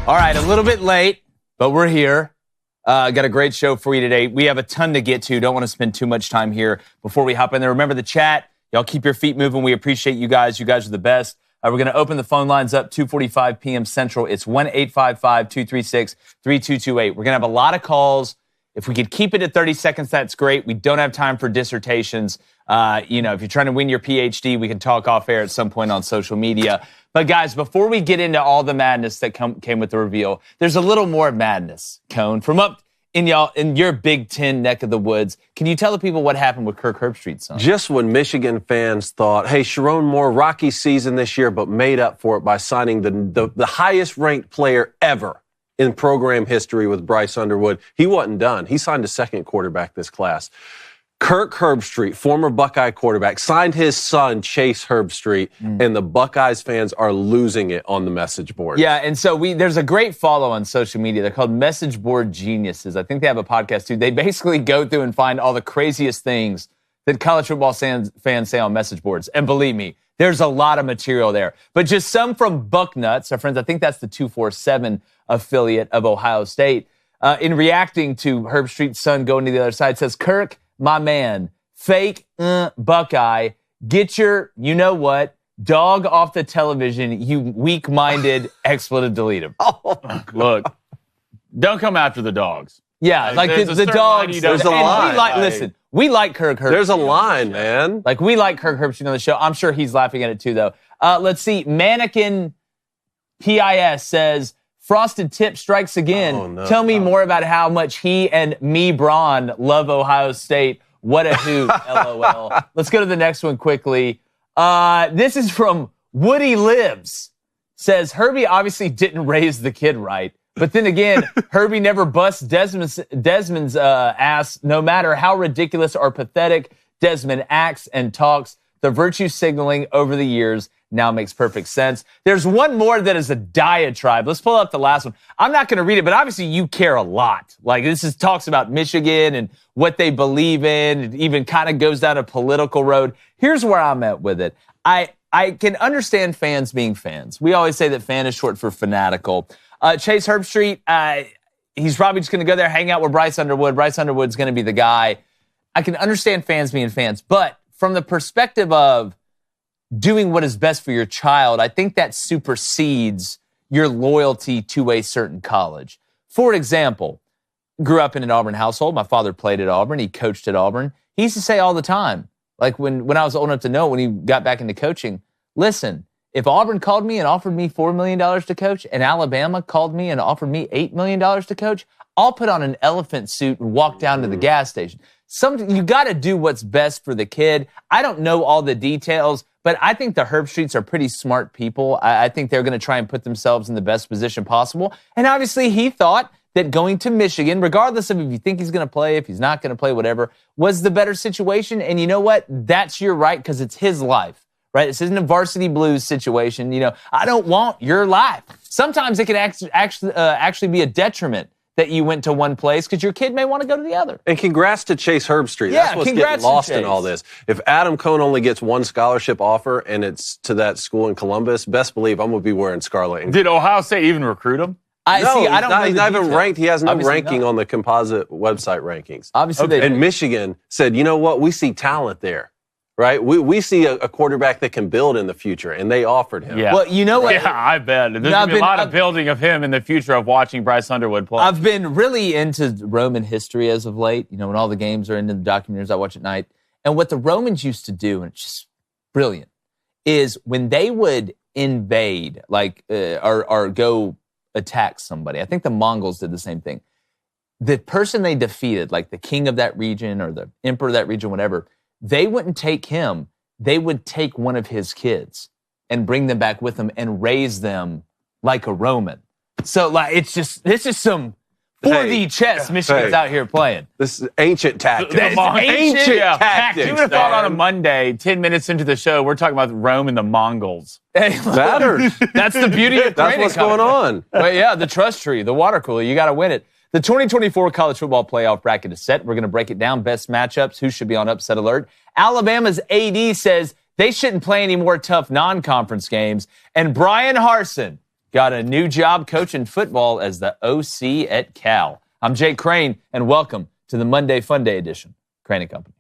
All right, a little bit late, but we're here. Got a great show for you today. We have a ton to get to. Don't want to spend too much time here before we hop in there. Remember the chat. Y'all keep your feet moving. We appreciate you guys. You guys are the best. We're going to open the phone lines up 2:45 p.m. Central. It's 1-855-236-3228. We're going to have a lot of calls. If we could keep it at 30 seconds, that's great. We don't have time for dissertations. If you're trying to win your PhD, we can talk off air at some point on social media. But guys, before we get into all the madness that came with the reveal, there's a little more madness, Cone, from up in your Big Ten neck of the woods. Can you tell the people what happened with Kirk Herbstreit's son? Just when Michigan fans thought, hey, Sharon Moore, rocky season this year, but made up for it by signing the highest ranked player ever in program history with Bryce Underwood. He wasn't done. He signed a second quarterback this class. Kirk Herbstreit, former Buckeye quarterback, signed his son, Chase Herbstreit, and the Buckeyes fans are losing it on the message board. Yeah, and so there's a great follow on social media. They're called Message Board Geniuses. I think they have a podcast, too. They basically go through and find all the craziest things that college football fans say on message boards. And believe me, there's a lot of material there. But just some from Bucknuts, our friends, I think that's the 247 affiliate of Ohio State, in reacting to Herbstreit's son going to the other side, says, Kirk, my man, fake Buckeye, get your, you know what, dog off the television, you weak-minded expletive delete him. Look, don't come after the dogs. Yeah, like the dogs. There's a line. Listen, we like Kirk Herbstreit. There's a line, man. Like, we like Kirk Herbstreit on the show. I'm sure he's laughing at it, too, though. Let's see. Mannequin PIS says, Frosted Tip strikes again. Oh, no, Tell me more about how much he and me, Braun, love Ohio State. What a hoot, LOL. Let's go to the next one quickly. This is from Woody Lives. Says, Herbie obviously didn't raise the kid right. But then again, Herbie never busts Desmond's ass, no matter how ridiculous or pathetic Desmond acts and talks. The virtue signaling over the years now makes perfect sense. There's one more that is a diatribe. Let's pull up the last one. I'm not going to read it, but obviously you care a lot. Like, this talks about Michigan and what they believe in. It even kind of goes down a political road. Here's where I'm at with it. I can understand fans being fans. We always say that fan is short for fanatical. Chase Herbstreit, he's probably just going to go there, hang out with Bryce Underwood. Bryce Underwood's going to be the guy. I can understand fans being fans, but from the perspective of doing what is best for your child, I think that supersedes your loyalty to a certain college. For example, grew up in an Auburn household. My father played at Auburn. He coached at Auburn. He used to say all the time, like when I was old enough to know, when he got back into coaching, listen, if Auburn called me and offered me $4 million to coach and Alabama called me and offered me $8 million to coach, I'll put on an elephant suit and walk down to the gas station. You got to do what's best for the kid. I don't know all the details, but I think the Herbstreits are pretty smart people. I think they're going to try and put themselves in the best position possible. And obviously he thought that going to Michigan, regardless of if you think he's going to play, if he's not going to play, whatever, was the better situation. And you know what? That's your right, because it's his life, right? This isn't a Varsity Blues situation. You know, I don't want your life. Sometimes it can actually be a detriment that you went to one place because your kid may want to go to the other. And congrats to Chase Herbstreit. Yeah, that's what's getting lost in all this. If Adam Cohn only gets one scholarship offer and it's to that school in Columbus, best believe I'm going to be wearing scarlet. Did Ohio State even recruit him? I don't know. He's not even ranked. He has no ranking on the composite website rankings. Obviously, and Michigan said, you know what? We see talent there. Right? We see a quarterback that can build in the future, and they offered him. Yeah. Well, you know what? Yeah, I bet. There's going to be a lot of building of him in the future of watching Bryce Underwood play. I've been really into Roman history as of late. You know, when all the games are into the documentaries I watch at night. And what the Romans used to do, and it's just brilliant, is when they would invade, or go attack somebody. I think the Mongols did the same thing. The person they defeated, like the king of that region or the emperor of that region, whatever, they wouldn't take him. They would take one of his kids and bring them back with them and raise them like a Roman. So, like, it's just some 4D chess Michigan's out here playing. This is ancient tactics. Ancient tactics. You would have thought on a Monday, 10 minutes into the show, we're talking about Rome and the Mongols. Matters. That's the beauty of That's what's going on. But yeah, the trust tree, the water cooler, you got to win it. The 2024 college football playoff bracket is set. We're going to break it down. Best matchups. Who should be on upset alert? Alabama's AD says they shouldn't play any more tough non-conference games. And Bryan Harsin got a new job coaching football as the OC at Cal. I'm Jake Crain, and welcome to the Monday Fun Day edition. Crain & Company.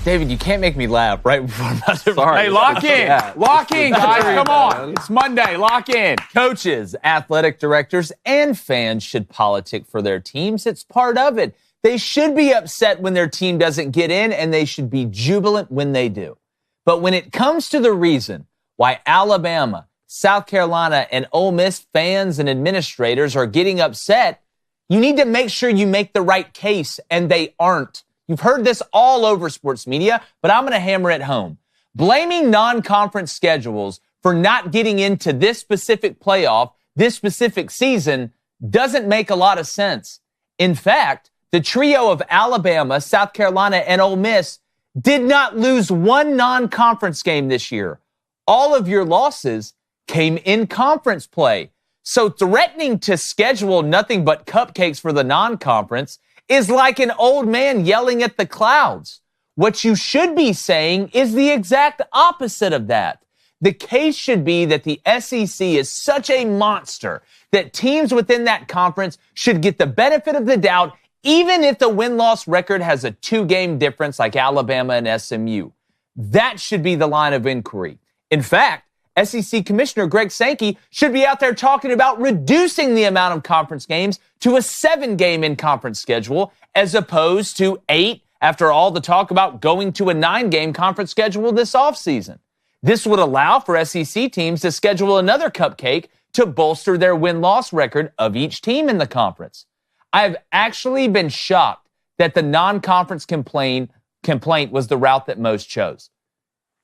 David, you can't make me laugh right before I'm about to. Sorry. Hey, lock in. Lock in, guys. Come on. It's Monday. Lock in. Coaches, athletic directors, and fans should politic for their teams. It's part of it. They should be upset when their team doesn't get in, and they should be jubilant when they do. But when it comes to the reason why Alabama, South Carolina, and Ole Miss fans and administrators are getting upset, you need to make sure you make the right case, and they aren't. You've heard this all over sports media, but I'm going to hammer it home. Blaming non-conference schedules for not getting into this specific playoff, this specific season, doesn't make a lot of sense. In fact, the trio of Alabama, South Carolina, and Ole Miss did not lose one non-conference game this year. All of your losses came in conference play. So threatening to schedule nothing but cupcakes for the non-conference is like an old man yelling at the clouds. What you should be saying is the exact opposite of that. The case should be that the SEC is such a monster that teams within that conference should get the benefit of the doubt, even if the win-loss record has a 2-game difference like Alabama and SMU. That should be the line of inquiry. In fact, SEC Commissioner Greg Sankey should be out there talking about reducing the amount of conference games to a 7-game in-conference schedule as opposed to 8 after all the talk about going to a 9-game conference schedule this offseason. This would allow for SEC teams to schedule another cupcake to bolster their win-loss record of each team in the conference. I've actually been shocked that the non-conference complaint was the route that most chose.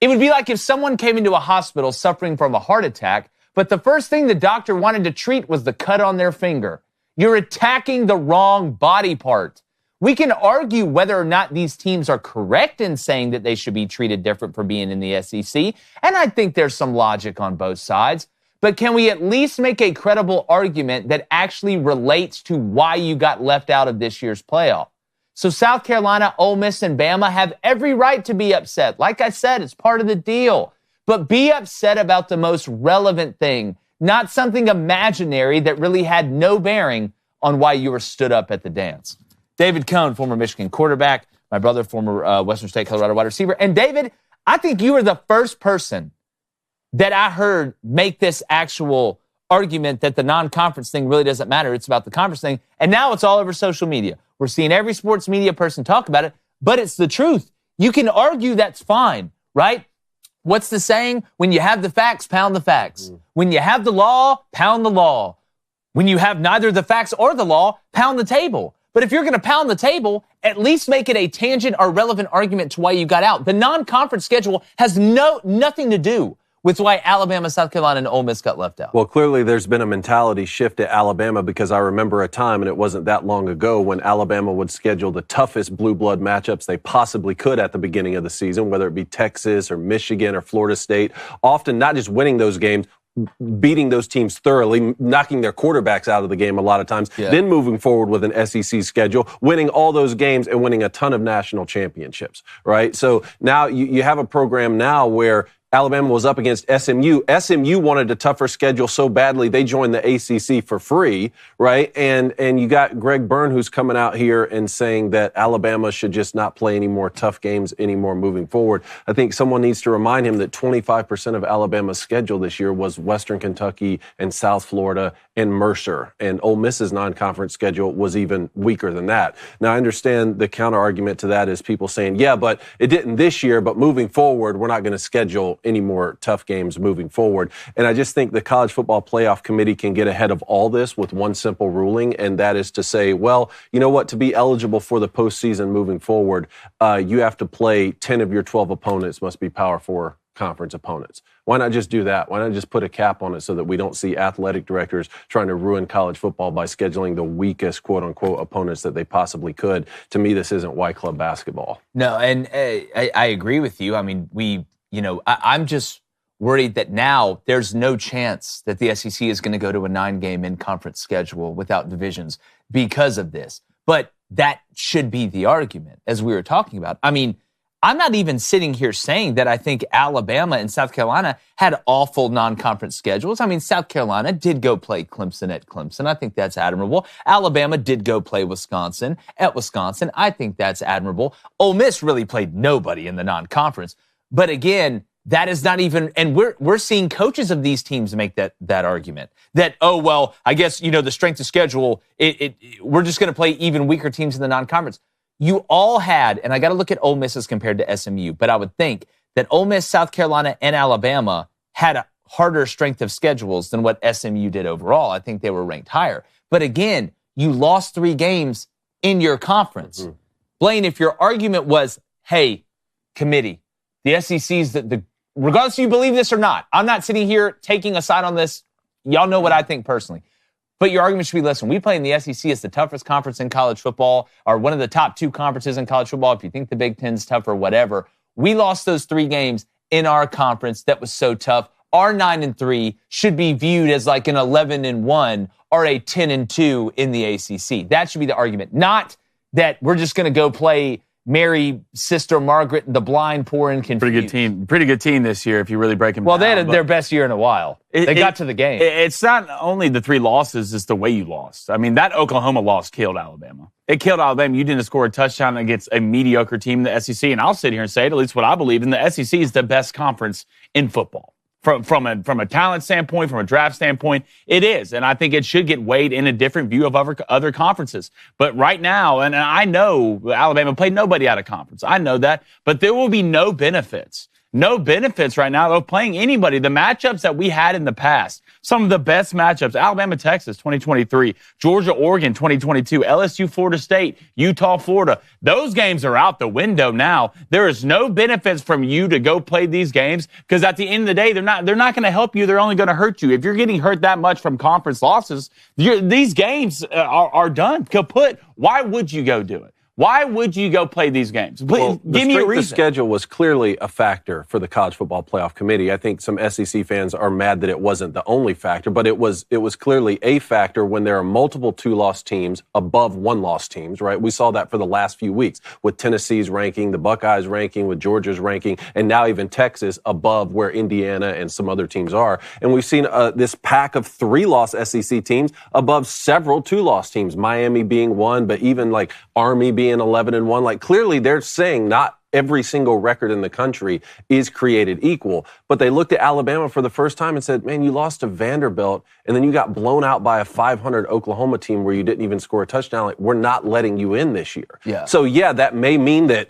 It would be like if someone came into a hospital suffering from a heart attack, but the first thing the doctor wanted to treat was the cut on their finger. You're attacking the wrong body part. We can argue whether or not these teams are correct in saying that they should be treated different for being in the SEC, and I think there's some logic on both sides. But can we at least make a credible argument that actually relates to why you got left out of this year's playoff? So South Carolina, Ole Miss, and Bama have every right to be upset. Like I said, it's part of the deal. But be upset about the most relevant thing, not something imaginary that really had no bearing on why you were stood up at the dance. David Cohn, former Michigan quarterback, my brother, former Western State, Colorado wide receiver. And David, I think you were the first person that I heard make this actual argument that the non-conference thing really doesn't matter. It's about the conference thing. And now it's all over social media. We're seeing every sports media person talk about it, but it's the truth. You can argue that's fine, right? What's the saying? When you have the facts, pound the facts. When you have the law, pound the law. When you have neither the facts or the law, pound the table. But if you're going to pound the table, at least make it a tangent or relevant argument to why you got out. The non-conference schedule has nothing to do with why Alabama, South Carolina, and Ole Miss got left out. Well, clearly there's been a mentality shift at Alabama because I remember a time, and it wasn't that long ago, when Alabama would schedule the toughest blue blood matchups they possibly could at the beginning of the season, whether it be Texas or Michigan or Florida State, often not just winning those games, beating those teams thoroughly, knocking their quarterbacks out of the game a lot of times, then moving forward with an SEC schedule, winning all those games and winning a ton of national championships, right? So now you have a program now where Alabama was up against SMU. SMU wanted a tougher schedule so badly they joined the ACC for free, right? And you got Greg Byrne who's coming out here and saying that Alabama should just not play any more tough games anymore moving forward. I think someone needs to remind him that 25% of Alabama's schedule this year was Western Kentucky and South Florida and Mercer. And Ole Miss's non-conference schedule was even weaker than that. Now, I understand the counter argument to that is people saying, yeah, but it didn't this year, but moving forward, we're not going to schedule any more tough games moving forward. And I just think the College Football Playoff Committee can get ahead of all this with one simple ruling, and that is to say, well, you know what, to be eligible for the postseason moving forward, you have to play 10 of your 12 opponents must be Power 4 conference opponents. Why not just do that? Why not just put a cap on it so that we don't see athletic directors trying to ruin college football by scheduling the weakest, quote-unquote, opponents that they possibly could? To me, this isn't white club basketball. No, and I agree with you. I mean, I'm just worried that now there's no chance that the SEC is going to go to a 9-game in-conference schedule without divisions because of this. But that should be the argument, as we were talking about. I mean, I'm not even sitting here saying that I think Alabama and South Carolina had awful non-conference schedules. I mean, South Carolina did go play Clemson at Clemson. I think that's admirable. Alabama did go play Wisconsin at Wisconsin. I think that's admirable. Ole Miss really played nobody in the non-conference. But again, that is not even, and we're seeing coaches of these teams make that argument that, oh, well, I guess, the strength of schedule, we're just going to play even weaker teams in the non-conference. You all had, and I got to look at Ole Miss as compared to SMU, but I would think that Ole Miss, South Carolina, and Alabama had a harder strength of schedules than what SMU did overall. I think they were ranked higher. But again, you lost 3 games in your conference. Mm-hmm. Blaine, if your argument was, hey, committee, the SEC's regardless if you believe this or not, I'm not sitting here taking a side on this. Y'all know what I think personally. But your argument should be, listen, we play in the SEC as the toughest conference in college football, or one of the top 2 conferences in college football. If you think the Big Ten's tough or whatever, we lost those 3 games in our conference that was so tough. Our 9-3 should be viewed as like an 11-1 or a 10-2 in the ACC. That should be the argument. Not that we're just going to go play Mary, Sister Margaret, the blind, poor, and confused. Pretty good team this year if you really break them down. Well, they had their best year in a while. They got to the game. It's not only the 3 losses, it's the way you lost. I mean, that Oklahoma loss killed Alabama. It killed Alabama. You didn't score a touchdown against a mediocre team in the SEC. And I'll sit here and say it, at least what I believe, in the SEC is the best conference in football. From a talent standpoint, from a draft standpoint, it is. And I think it should get weighed in a different view of other conferences. But right now, and I know Alabama played nobody out of conference. I know that. But there will be no benefits. No benefits right now of playing anybody. The matchups that we had in the past, some of the best matchups, Alabama, Texas, 2023, Georgia, Oregon, 2022, LSU, Florida State, Utah, Florida. Those games are out the window now. There is no benefits from you to go play these games because at the end of the day, they're not going to help you. They're only going to hurt you. If you're getting hurt that much from conference losses, these games are done, kaput. Why would you go do it? Why would you go play these games? Please, give me a reason. The schedule was clearly a factor for the College Football Playoff Committee. I think some SEC fans are mad that it wasn't the only factor, but it was clearly a factor when there are multiple 2-loss teams above 1-loss teams, right? We saw that for the last few weeks with Tennessee's ranking, the Buckeyes ranking, with Georgia's ranking, and now even Texas above where Indiana and some other teams are. And we've seen this pack of 3-loss SEC teams above several 2-loss teams, Miami being one, but even like Army being 11-1. Like, clearly they're saying not every single record in the country is created equal. But they looked at Alabama for the first time and said, man, you lost to Vanderbilt and then you got blown out by a 500 Oklahoma team where you didn't even score a touchdown. Like, we're not letting you in this year. Yeah. So, yeah, that may mean that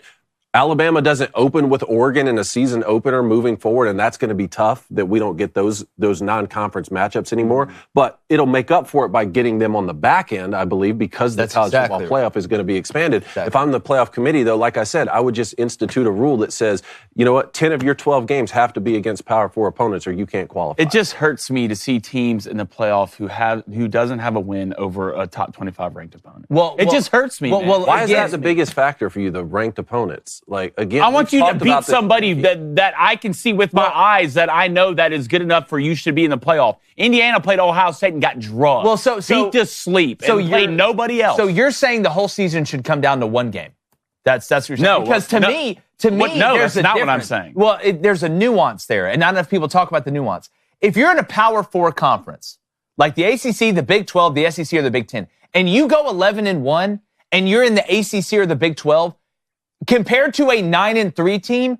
Alabama doesn't open with Oregon in a season opener moving forward, and that's going to be tough that we don't get those non-conference matchups anymore. Mm-hmm. But it'll make up for it by getting them on the back end, I believe, because the college football playoff is going to be expanded. Exactly. If I'm the playoff committee, though, like I said, I would just institute a rule that says, you know what, 10 of your 12 games have to be against Power 4 opponents or you can't qualify. It just hurts me to see teams in the playoff who doesn't have a win over a top 25 ranked opponent. It just hurts me. Why is that the biggest factor for you, the ranked opponents? Like, again, I want you to beat somebody that I can see with my eyes that I know that is good enough for you should be in the playoff. Indiana played Ohio State and got drugged. Well, so beat to sleep and played nobody else. So you're saying the whole season should come down to one game? That's what you're saying. No, because to me, there's that's not what I'm saying. Well, there's a nuance there, and not enough people talk about the nuance. If you're in a Power 4 conference like the ACC, the Big 12, the SEC, or the Big 10, and you go 11-1, and you're in the ACC or the Big 12. Compared to a 9-3 team,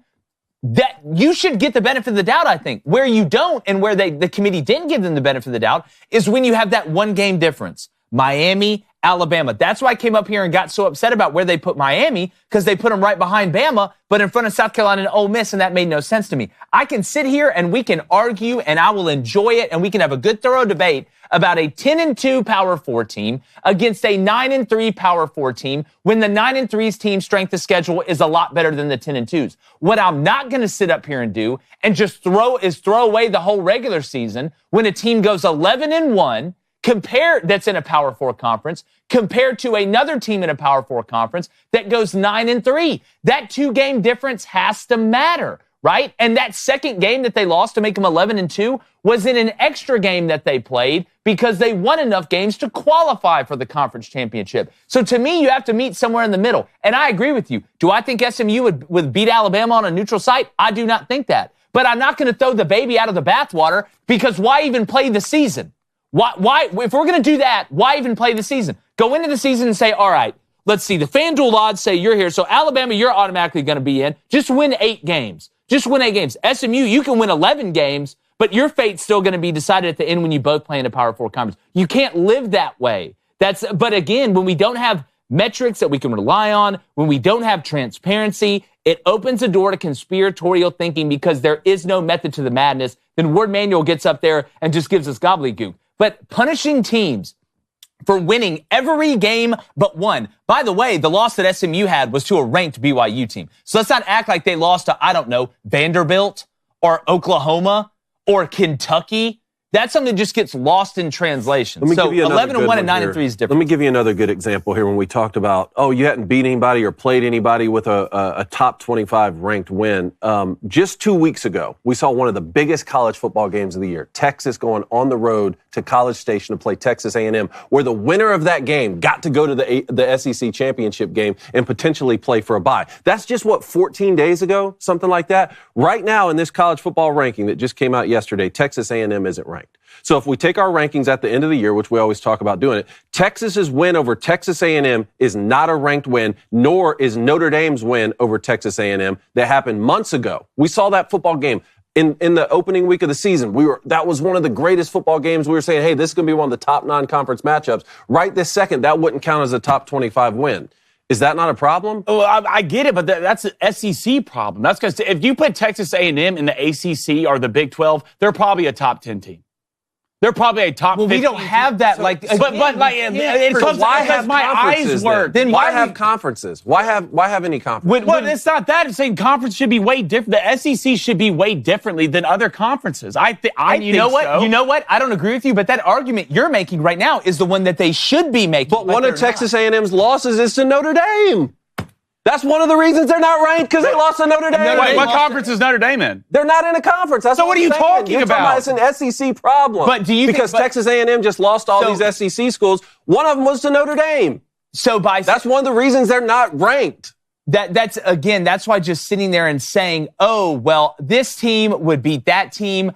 that you should get the benefit of the doubt, I think. Where you don't, and where the committee didn't give them the benefit of the doubt, is when you have that one game difference. Miami, Alabama. That's why I came up here and got so upset about where they put Miami, because they put them right behind Bama, but in front of South Carolina and Ole Miss, and that made no sense to me. I can sit here and we can argue, and I will enjoy it, and we can have a good, thorough debate about a 10-2 Power 4 team against a 9-3 Power 4 team when the 9-3's team strength of schedule is a lot better than the 10-2's. What I'm not going to sit up here and do and just throw away the whole regular season when a team goes 11-1 that's in a Power 4 conference compared to another team in a Power 4 conference that goes 9-3. That 2-game difference has to matter, right? And that second game that they lost to make them 11-2 was in an extra game that they played because they won enough games to qualify for the conference championship. So to me, you have to meet somewhere in the middle. And I agree with you. Do I think SMU would beat Alabama on a neutral site? I do not think that. But I'm not going to throw the baby out of the bathwater because why even play the season? Why, if we're going to do that, why even play the season? Go into the season and say, all right, let's see. The FanDuel odds say you're here. So Alabama, you're automatically going to be in. Just win 8 games. Just win 8 games. SMU, you can win 11 games, but your fate's still going to be decided at the end when you both play in a Power 4 conference. You can't live that way. But again, when we don't have metrics that we can rely on, when we don't have transparency, it opens a door to conspiratorial thinking because there is no method to the madness. Then Ward Manuel gets up there and just gives us gobbledygook. But punishing teams for winning every game but one. By the way, the loss that SMU had was to a ranked BYU team. So let's not act like they lost to, I don't know, Vanderbilt or Oklahoma or Kentucky. That's something that just gets lost in translation. So 11-1 and 9-3 is different. Let me give you another good example here when we talked about, you hadn't beat anybody or played anybody with a top 25 ranked win. Just 2 weeks ago, we saw one of the biggest college football games of the year. Texas going on the road to College Station to play Texas A&M, where the winner of that game got to go to the SEC championship game and potentially play for a bye. That's just, 14 days ago? Something like that. Right now in this college football ranking that just came out yesterday, Texas A&M isn't ranked. So if we take our rankings at the end of the year, which we always talk about doing it, Texas's win over Texas A&M is not a ranked win, nor is Notre Dame's win over Texas A&M that happened months ago. We saw that football game in the opening week of the season. That was one of the greatest football games. We were saying, hey, this is going to be one of the top non-conference matchups. Right this second, that wouldn't count as a top 25 win. Is that not a problem? Oh, I get it, but that's an SEC problem. That's because if you put Texas A&M in the ACC or the Big 12, they're probably a top 10 team. They're probably a top 15. We don't have that. But it comes because my eyes work. Then why have conferences? Why have any conferences? Well, it's not that. It's saying conference should be way different. The SEC should be way differently than other conferences. I think so. You know what? I don't agree with you, but that argument you're making right now is the one that they should be making. But one of Texas A&M's losses is to Notre Dame. That's one of the reasons they're not ranked, because they lost to Notre Dame. What conference is Notre Dame in? They're not in a conference. That's so what are you talking about? It's an SEC problem. But because Texas A&M just lost all these SEC schools. One of them was to Notre Dame. That's one of the reasons they're not ranked. That's why just sitting there and saying, oh, well, this team would beat that team,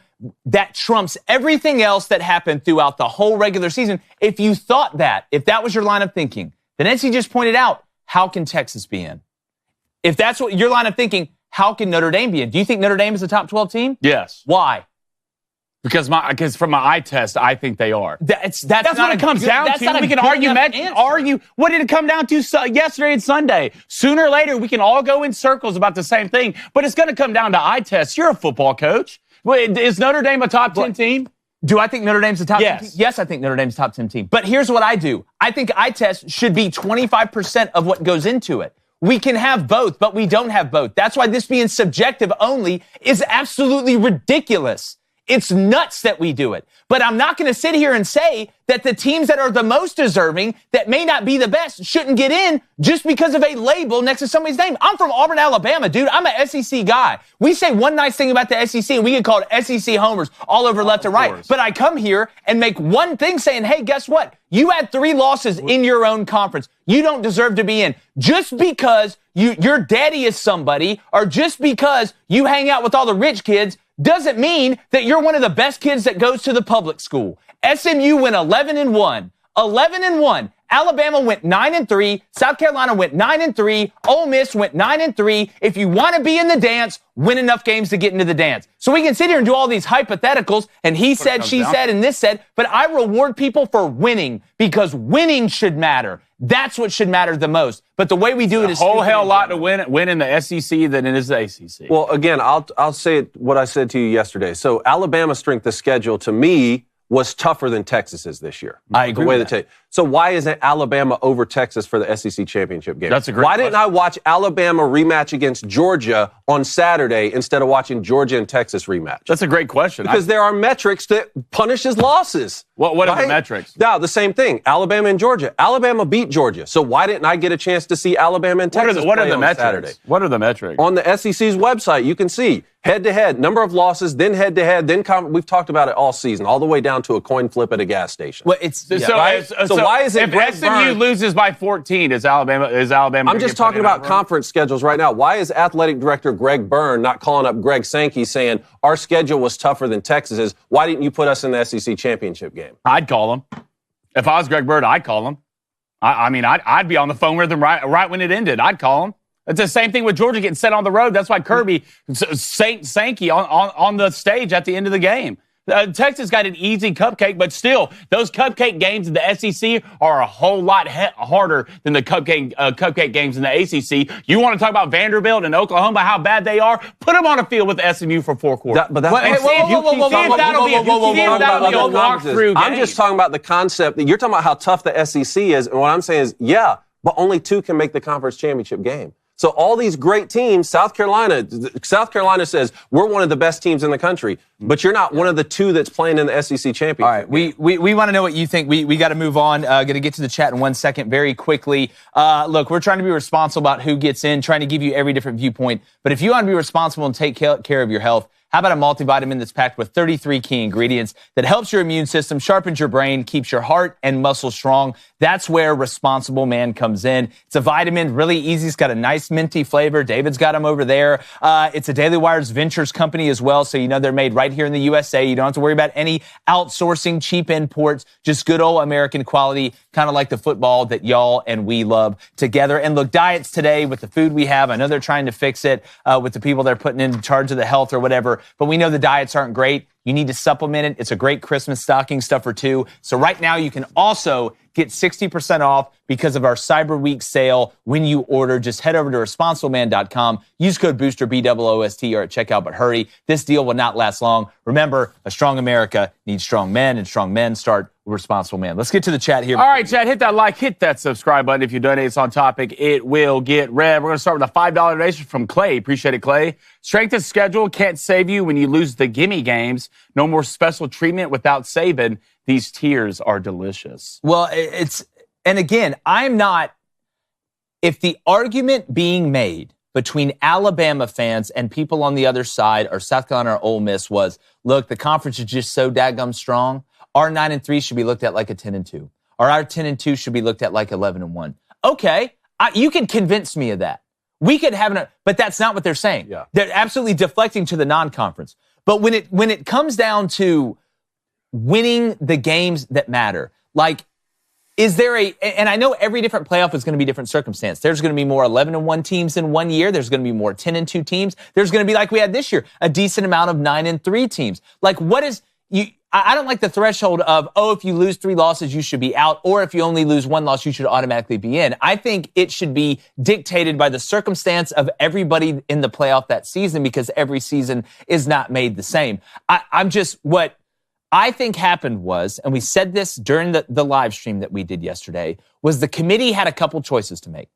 that trumps everything else that happened throughout the whole regular season. If you thought that, if that was your line of thinking, then NC just pointed out, how can Texas be in? If that's what your line of thinking, how can Notre Dame be in? Do you think Notre Dame is a top 12 team? Yes. Why? Because from my eye test, I think they are. That's what it comes down to. We can argue. What did it come down to yesterday and Sunday? Sooner or later, we can all go in circles about the same thing, but it's going to come down to eye tests. You're a football coach. Is Notre Dame a top 10 team? Do I think Notre Dame's a top 10 team? Yes, I think Notre Dame's a top 10 team. But here's what I do. I think eye test should be 25% of what goes into it. We can have both, but we don't have both. That's why this being subjective only is absolutely ridiculous. It's nuts that we do it. But I'm not going to sit here and say that the teams that are the most deserving, that may not be the best, shouldn't get in just because of a label next to somebody's name. I'm from Auburn, Alabama, dude. I'm an SEC guy. We say one nice thing about the SEC, and we get called SEC homers all over left and right. But I come here and make one thing saying, hey, guess what? You had 3 losses in your own conference. You don't deserve to be in. Just because your daddy is somebody, or just because you hang out with all the rich kids, doesn't mean that you're one of the best kids that goes to the public school. SMU went 11-1. 11-1. Alabama went 9-3. South Carolina went 9-3. Ole Miss went 9-3. If you want to be in the dance, win enough games to get into the dance. So we can sit here and do all these hypotheticals, and he said, she said, and this said, but I reward people for winning, because winning should matter. That's what should matter the most. But the way we do it is a whole hell lot to win in the SEC than it is the ACC. Well, again, I'll say what I said to you yesterday. So Alabama's strength of schedule, to me, was tougher than Texas's this year. I agree with that. So why isn't Alabama over Texas for the SEC championship game? That's a great Why question. didn't I watch Alabama rematch against Georgia on Saturday instead of watching Georgia and Texas rematch? That's a great question. Because there are metrics that punishes losses. What are the metrics? No, the same thing. Alabama and Georgia. Alabama beat Georgia. So why didn't I get a chance to see Alabama and Texas what are play the on metrics? Saturday? What are the metrics? On the SEC's website, you can see head-to-head, number of losses, then head-to-head, then we've talked about it all season, all the way down to a coin flip at a gas station. Well, it's So why is it if Greg SMU Byrne- loses by 14, is Alabama? I'm just talking about conference schedules right now. Why is athletic director Greg Byrne not calling up Greg Sankey saying our schedule was tougher than Texas's? Why didn't you put us in the SEC championship game? I'd call him. If I was Greg Bird, I'd call him. I'd be on the phone with him right when it ended. I'd call him. It's the same thing with Georgia getting set on the road. That's why Kirby Sankey on the stage at the end of the game. Texas got an easy cupcake, but still, those cupcake games in the SEC are a whole lot harder than the cupcake games in the ACC. You want to talk about Vanderbilt and Oklahoma, how bad they are? Put them on a field with SMU for 4 quarters. I'm just talking about the concept that you're talking about how tough the SEC is, and what I'm saying is, yeah, but only 2 can make the conference championship game. So all these great teams, South Carolina says we're one of the best teams in the country, but you're not one of the 2 that's playing in the SEC championship. All right, we want to know what you think. We got to move on. Going to get to the chat in 1 second very quickly. Look, we're trying to be responsible about who gets in, trying to give you every different viewpoint. But if you want to be responsible and take care of your health, how about a multivitamin that's packed with 33 key ingredients that helps your immune system, sharpens your brain, keeps your heart and muscles strong? That's where Responsible Man comes in. It's a vitamin, really easy. It's got a nice minty flavor. David's got them over there. It's a Daily Wire's Ventures company as well, so you know they're made right here in the USA. You don't have to worry about any outsourcing, cheap imports, just good old American quality, kind of like the football that y'all and we love together. And look, diets today with the food we have, I know they're trying to fix it with the people they're putting in charge of the health or whatever, but we know the diets aren't great. You need to supplement it. It's a great Christmas stocking stuffer too. So right now you can also get 60% off because of our Cyber Week sale when you order. Just head over to responsibleman.com. Use code BOOSTER, BOOST, or at checkout, but hurry. This deal will not last long. Remember, a strong America needs strong men, and strong men start with Responsible Man. Let's get to the chat here. All right, chat, hit that like, hit that subscribe button. If you donate, it's on topic. It will get read. We're going to start with a $5 donation from Clay. Appreciate it, Clay. Strength of schedule can't save you when you lose the gimme games. No more special treatment without Saban. These tears are delicious. Well, and again, if the argument being made between Alabama fans and people on the other side or South Carolina or Ole Miss was, look, the conference is just so daggum strong, our 9-3 should be looked at like a 10-2. Or our 10-2 should be looked at like 11-1. Okay, you can convince me of that. We could have but that's not what they're saying. Yeah. They're absolutely deflecting to the non-conference. But when it comes down to winning the games that matter, like, is there and I know every different playoff is going to be different circumstance. There's going to be more 11-1 teams in 1 year. There's going to be more 10-2 teams. There's going to be, like we had this year, a decent amount of 9-3 teams. Like, what is I don't like the threshold of, if you lose 3 losses, you should be out, or if you only lose 1 loss, you should automatically be in. I think it should be dictated by the circumstance of everybody in the playoff that season, because every season is not made the same. What I think happened was, and we said this during the live stream that we did yesterday, was the committee had a couple choices to make.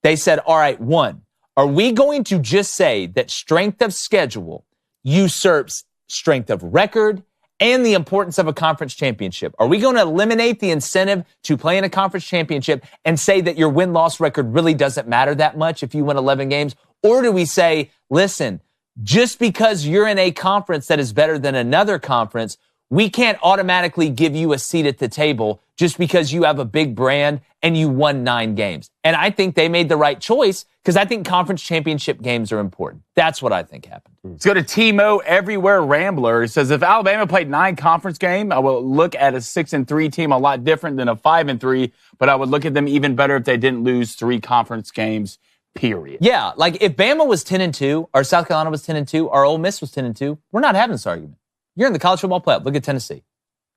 They said, all right, 1, are we going to just say that strength of schedule usurps strength of record and the importance of a conference championship? Are we going to eliminate the incentive to play in a conference championship and say that your win-loss record really doesn't matter that much if you win 11 games? Or do we say, listen, just because you're in a conference that is better than another conference, we can't automatically give you a seat at the table just because you have a big brand and you won 9 games. And I think they made the right choice, because I think conference championship games are important. That's what I think happened. Let's go to Timo Everywhere Rambler. He says, if Alabama played 9 conference games, I will look at a 6-3 team a lot different than a 5-3, but I would look at them even better if they didn't lose 3 conference games, period. Yeah, like if Bama was 10-2, or South Carolina was 10-2, or Ole Miss was 10-2, we're not having this argument. You're in the college football playoff. Look at Tennessee.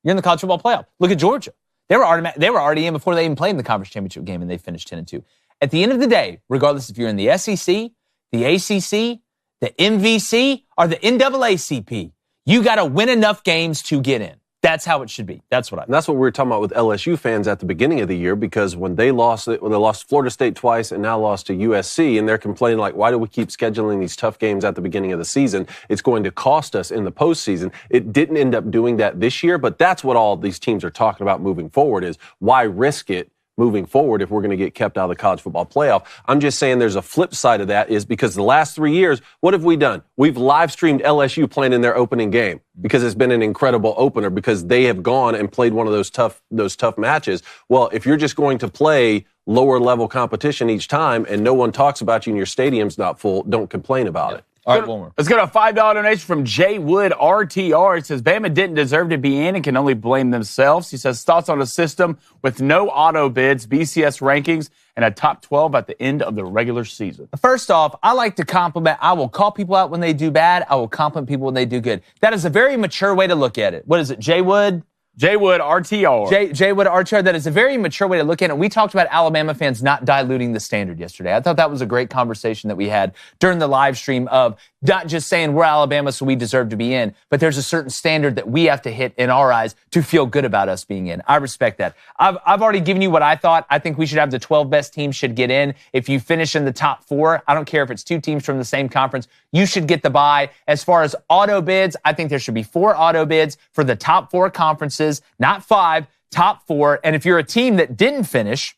You're in the college football playoff. Look at Georgia. They were already in before they even played in the conference championship game, and they finished 10-2. At the end of the day, regardless if you're in the SEC, the ACC, the MVC, or the NAACP, you got to win enough games to get in. That's how it should be. That's what I think. And that's what we were talking about with LSU fans at the beginning of the year, because when they lost Florida State twice and now lost to USC, and they're complaining like, why do we keep scheduling these tough games at the beginning of the season? It's going to cost us in the postseason. It didn't end up doing that this year, but that's what all these teams are talking about moving forward is why risk it moving forward if we're going to get kept out of the college football playoff. I'm just saying there's a flip side of that is because the last 3 years, what have we done? We've live streamed LSU playing in their opening game because it's been an incredible opener because they have gone and played one of those tough matches. Well, if you're just going to play lower level competition each time and no one talks about you and your stadium's not full, don't complain about it. All right, one more. Let's go to a $5 donation from Jay Wood, RTR. It says, Bama didn't deserve to be in and can only blame themselves. He says, thoughts on a system with no auto bids, BCS rankings, and a top 12 at the end of the regular season. First off, I like to compliment. I will call people out when they do bad. I will compliment people when they do good. That is a very mature way to look at it. What is it, Jay Wood? Jay Wood, RTR. Jay Wood, RTR. That is a very mature way to look at it. We talked about Alabama fans not diluting the standard yesterday. I thought that was a great conversation that we had during the live stream of not just saying we're Alabama so we deserve to be in, but there's a certain standard that we have to hit in our eyes to feel good about us being in. I respect that. I've already given you what I thought. I think we should have the 12 best teams should get in. If you finish in the top 4, I don't care if it's 2 teams from the same conference, you should get the bye. As far as auto bids, I think there should be 4 auto bids for the top 4 conferences, not 5, top 4. And if you're a team that didn't finish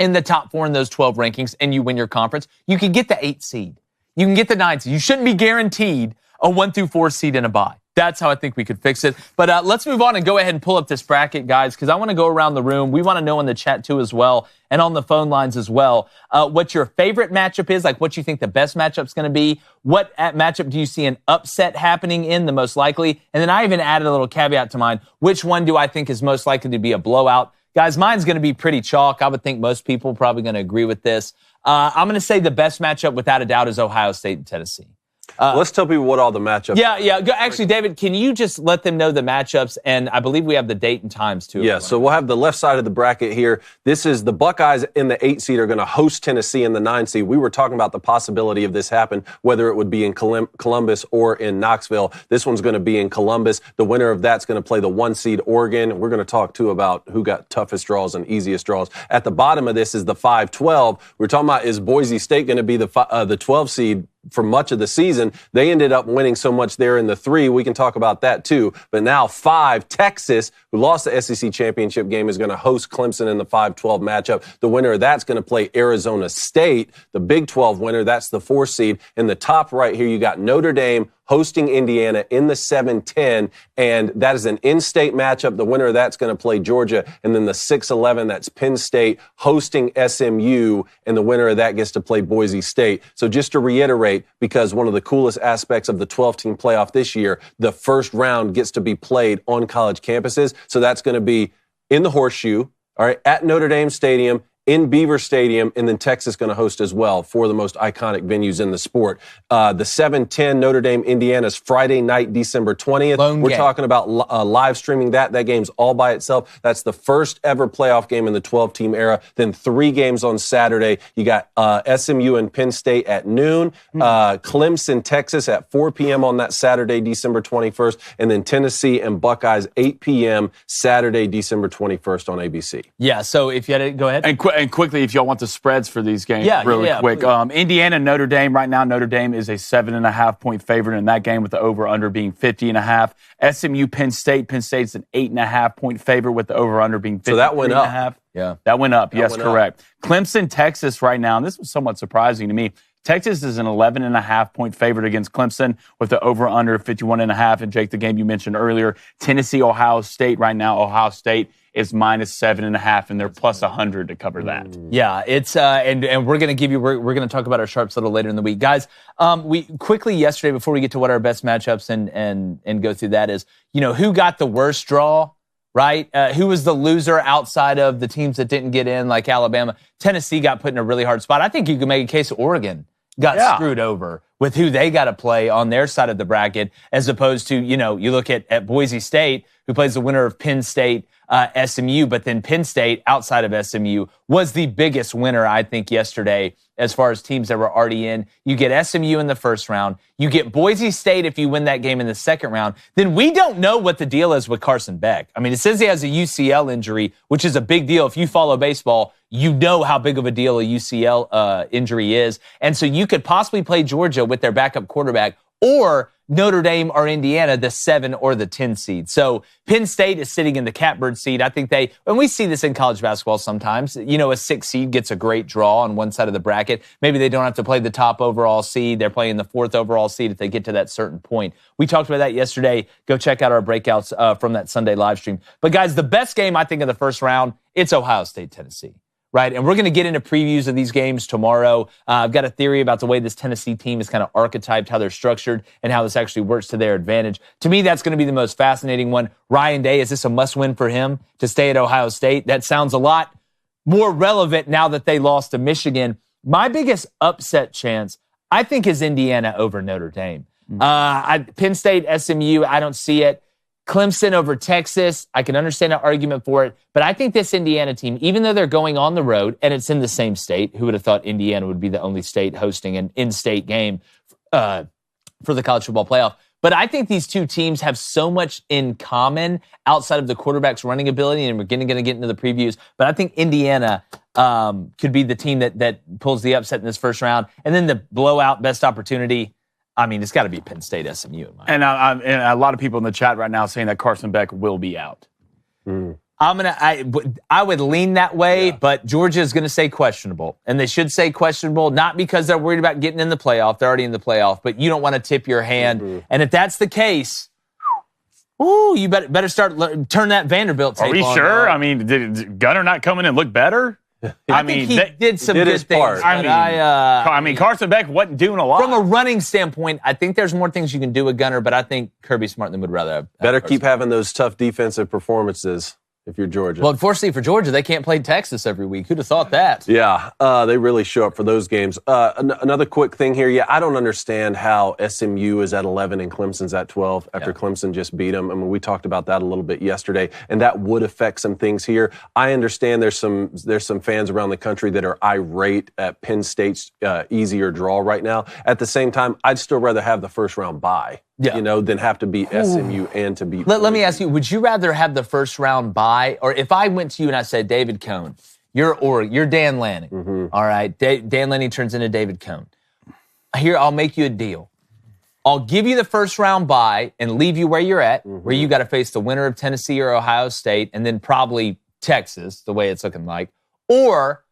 in the top 4 in those 12 rankings and you win your conference, you can get the 8 seed. You can get the 9 seed. You shouldn't be guaranteed a 1 through 4 seed in a bye. That's how I think we could fix it. But let's move on and go ahead and pull up this bracket, guys, because I want to go around the room. We want to know in the chat, too, as well, and on the phone lines as well, what your favorite matchup is, like what you think the best matchup's going to be. What matchup do you see an upset happening in, the most likely? And then I even added a little caveat to mine. Which one do I think is most likely to be a blowout? Guys, mine's going to be pretty chalk. I would think most people probably going to agree with this. I'm going to say the best matchup, without a doubt, is Ohio State and Tennessee. Let's tell people what all the matchups are. Yeah. Actually, David, can you just let them know the matchups? And I believe we have the date and times, too. Yeah, so we'll have the left side of the bracket here. This is the Buckeyes in the 8 seed are going to host Tennessee in the 9 seed. We were talking about the possibility of this happen, whether it would be in Columbus or in Knoxville. This one's going to be in Columbus. The winner of that's going to play the 1 seed Oregon. We're going to talk, too, about who got toughest draws and easiest draws. At the bottom of this is the 5-12. We're talking about, is Boise State going to be the 12 seed for much of the season? They ended up winning so much there in the 3. We can talk about that too. But now 5, Texas, who lost the SEC championship game, is going to host Clemson in the 5-12 matchup. The winner of that's going to play Arizona State, the Big 12 winner. That's the 4 seed. In the top right here, you got Notre Dame hosting Indiana in the 7-10, and that is an in-state matchup. The winner of that's going to play Georgia. And then the 6-11, that's Penn State hosting SMU, and the winner of that gets to play Boise State. So just to reiterate, because one of the coolest aspects of the 12-team playoff this year, the first round gets to be played on college campuses. So that's going to be in the Horseshoe, all right, at Notre Dame Stadium, in Beaver Stadium, and then Texas going to host as well, 4 of the most iconic venues in the sport. The 7-10 Notre Dame Indiana is Friday night, December 20th. We're talking about live streaming that. That game's all by itself. That's the first ever playoff game in the 12-team era. Then 3 games on Saturday. You got SMU and Penn State at noon, Clemson, Texas at 4 p.m. on that Saturday, December 21st, and then Tennessee and Buckeyes 8 p.m. Saturday, December 21st on ABC. Yeah, so if you had to go ahead. And quickly, if y'all want the spreads for these games, really quick. Indiana, Notre Dame. Right now, Notre Dame is a 7.5-point favorite in that game, with the over/under being 50.5. SMU, Penn State. Penn State's an 8.5-point favorite with the over/under being 50. So that went up. Yeah, that went up. Yes, correct. Clemson, Texas. Right now, and this was somewhat surprising to me. Texas is an 11.5-point favorite against Clemson with the over/under 51.5. And Jake, the game you mentioned earlier, Tennessee, Ohio State. Right now, Ohio State is -7.5, and they're plus 100 to cover that. Yeah, it's and we're going to give you we're going to talk about our sharps a little later in the week, guys. We quickly yesterday, before we get to what our best matchups and go through that, is who got the worst draw. Right? Who was the loser outside of the teams that didn't get in, like Alabama? Tennessee got put in a really hard spot. I think you could make a case Oregon got screwed over with who they got to play on their side of the bracket, as opposed to, you look at Boise State, who plays the winner of Penn State, SMU, but then Penn State, outside of SMU, was the biggest winner, I think, yesterday as far as teams that were already in. You get SMU in the first round. You get Boise State if you win that game in the second round. Then we don't know what the deal is with Carson Beck. I mean, it says he has a UCL injury, which is a big deal. If you follow baseball, you know how big of a deal a UCL injury is. And so you could possibly play Georgia with their backup quarterback, or Notre Dame or Indiana, the 7 or the 10 seed. So Penn State is sitting in the catbird seed. I think and we see this in college basketball sometimes, a 6 seed gets a great draw on one side of the bracket. Maybe they don't have to play the top overall seed. They're playing the 4th overall seed if they get to that certain point. We talked about that yesterday. Go check out our breakouts from that Sunday live stream. But guys, the best game I think of the first round, it's Ohio State, Tennessee. Right, and we're going to get into previews of these games tomorrow. I've got a theory about the way this Tennessee team is kind of archetyped, how they're structured, and how this actually works to their advantage. To me, that's going to be the most fascinating one. Ryan Day, is this a must-win for him to stay at Ohio State? That sounds a lot more relevant now that they lost to Michigan. My biggest upset chance, I think, is Indiana over Notre Dame. Penn State, SMU, I don't see it. Clemson over Texas, I can understand an argument for it, but I think this Indiana team, even though they're going on the road and it's in the same state, who would have thought Indiana would be the only state hosting an in-state game for the college football playoff? But I think these two teams have so much in common outside of the quarterback's running ability, and we're going to get into the previews, but I think Indiana could be the team that pulls the upset in this first round. And then the blowout best opportunity, I mean, it's got to be Penn State, SMU. And a lot of people in the chat right now saying that Carson Beck will be out. I would lean that way, but Georgia is going to say questionable. And they should say questionable, not because they're worried about getting in the playoff. They're already in the playoff, but you don't want to tip your hand. And if that's the case, you better start turn that Vanderbilt tape on. Are we sure? I mean, did Gunner not come in and look better? I mean, he did some good things. I mean, Carson Beck wasn't doing a lot. From a running standpoint, I think there's more things you can do with Gunner, but I think Kirby Smart would rather have. Better keep having those tough defensive performances if you're Georgia. Well, unfortunately for Georgia, they can't play Texas every week. Who'd have thought that? Yeah, they really show up for those games. Another quick thing here. Yeah, I don't understand how SMU is at 11 and Clemson's at 12 after Clemson just beat them. I mean, we talked about that a little bit yesterday, and that would affect some things here. I understand there's some fans around the country that are irate at Penn State's easier draw right now. At the same time, I'd still rather have the first round bye. Than have to beat SMU and to beat. Let me ask you: would you rather have the first round bye, or if I went to you and I said, David Cohn, you're Dan Lanning, all right? Dan Lanning turns into David Cohn. Here, I'll make you a deal. I'll give you the first round bye and leave you where you're at, where you got to face the winner of Tennessee or Ohio State, and then probably Texas, the way it's looking like. Or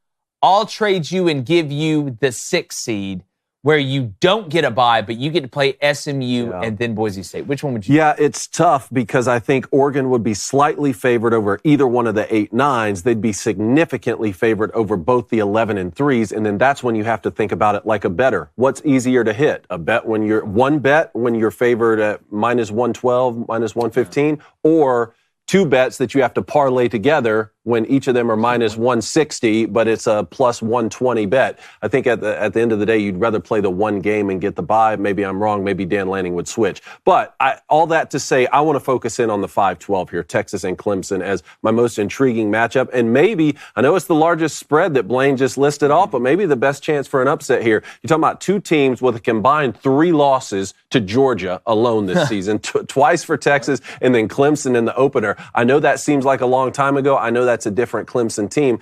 I'll trade you and give you the 6th seed, where you don't get a bye, but you get to play SMU and then Boise State. Which one would you? Yeah, it's tough because I think Oregon would be slightly favored over either one of the 8-9s. They'd be significantly favored over both the 11 and 3s, and then that's when you have to think about it like a bettor. What's easier to hit? A bet when you're favored at minus 112, minus 115, or 2 bets that you have to parlay together when each of them are minus 160, but it's a plus 120 bet. I think at the end of the day, you'd rather play the one game and get the bye. Maybe I'm wrong. Maybe Dan Lanning would switch. But all that to say, I want to focus in on the 5-12 here, Texas and Clemson, as my most intriguing matchup. And maybe, I know it's the largest spread that Blaine just listed off, but maybe the best chance for an upset here. You're talking about 2 teams with a combined 3 losses to Georgia alone this season, twice for Texas and then Clemson in the opener. I know that seems like a long time ago. I know that's a different Clemson team.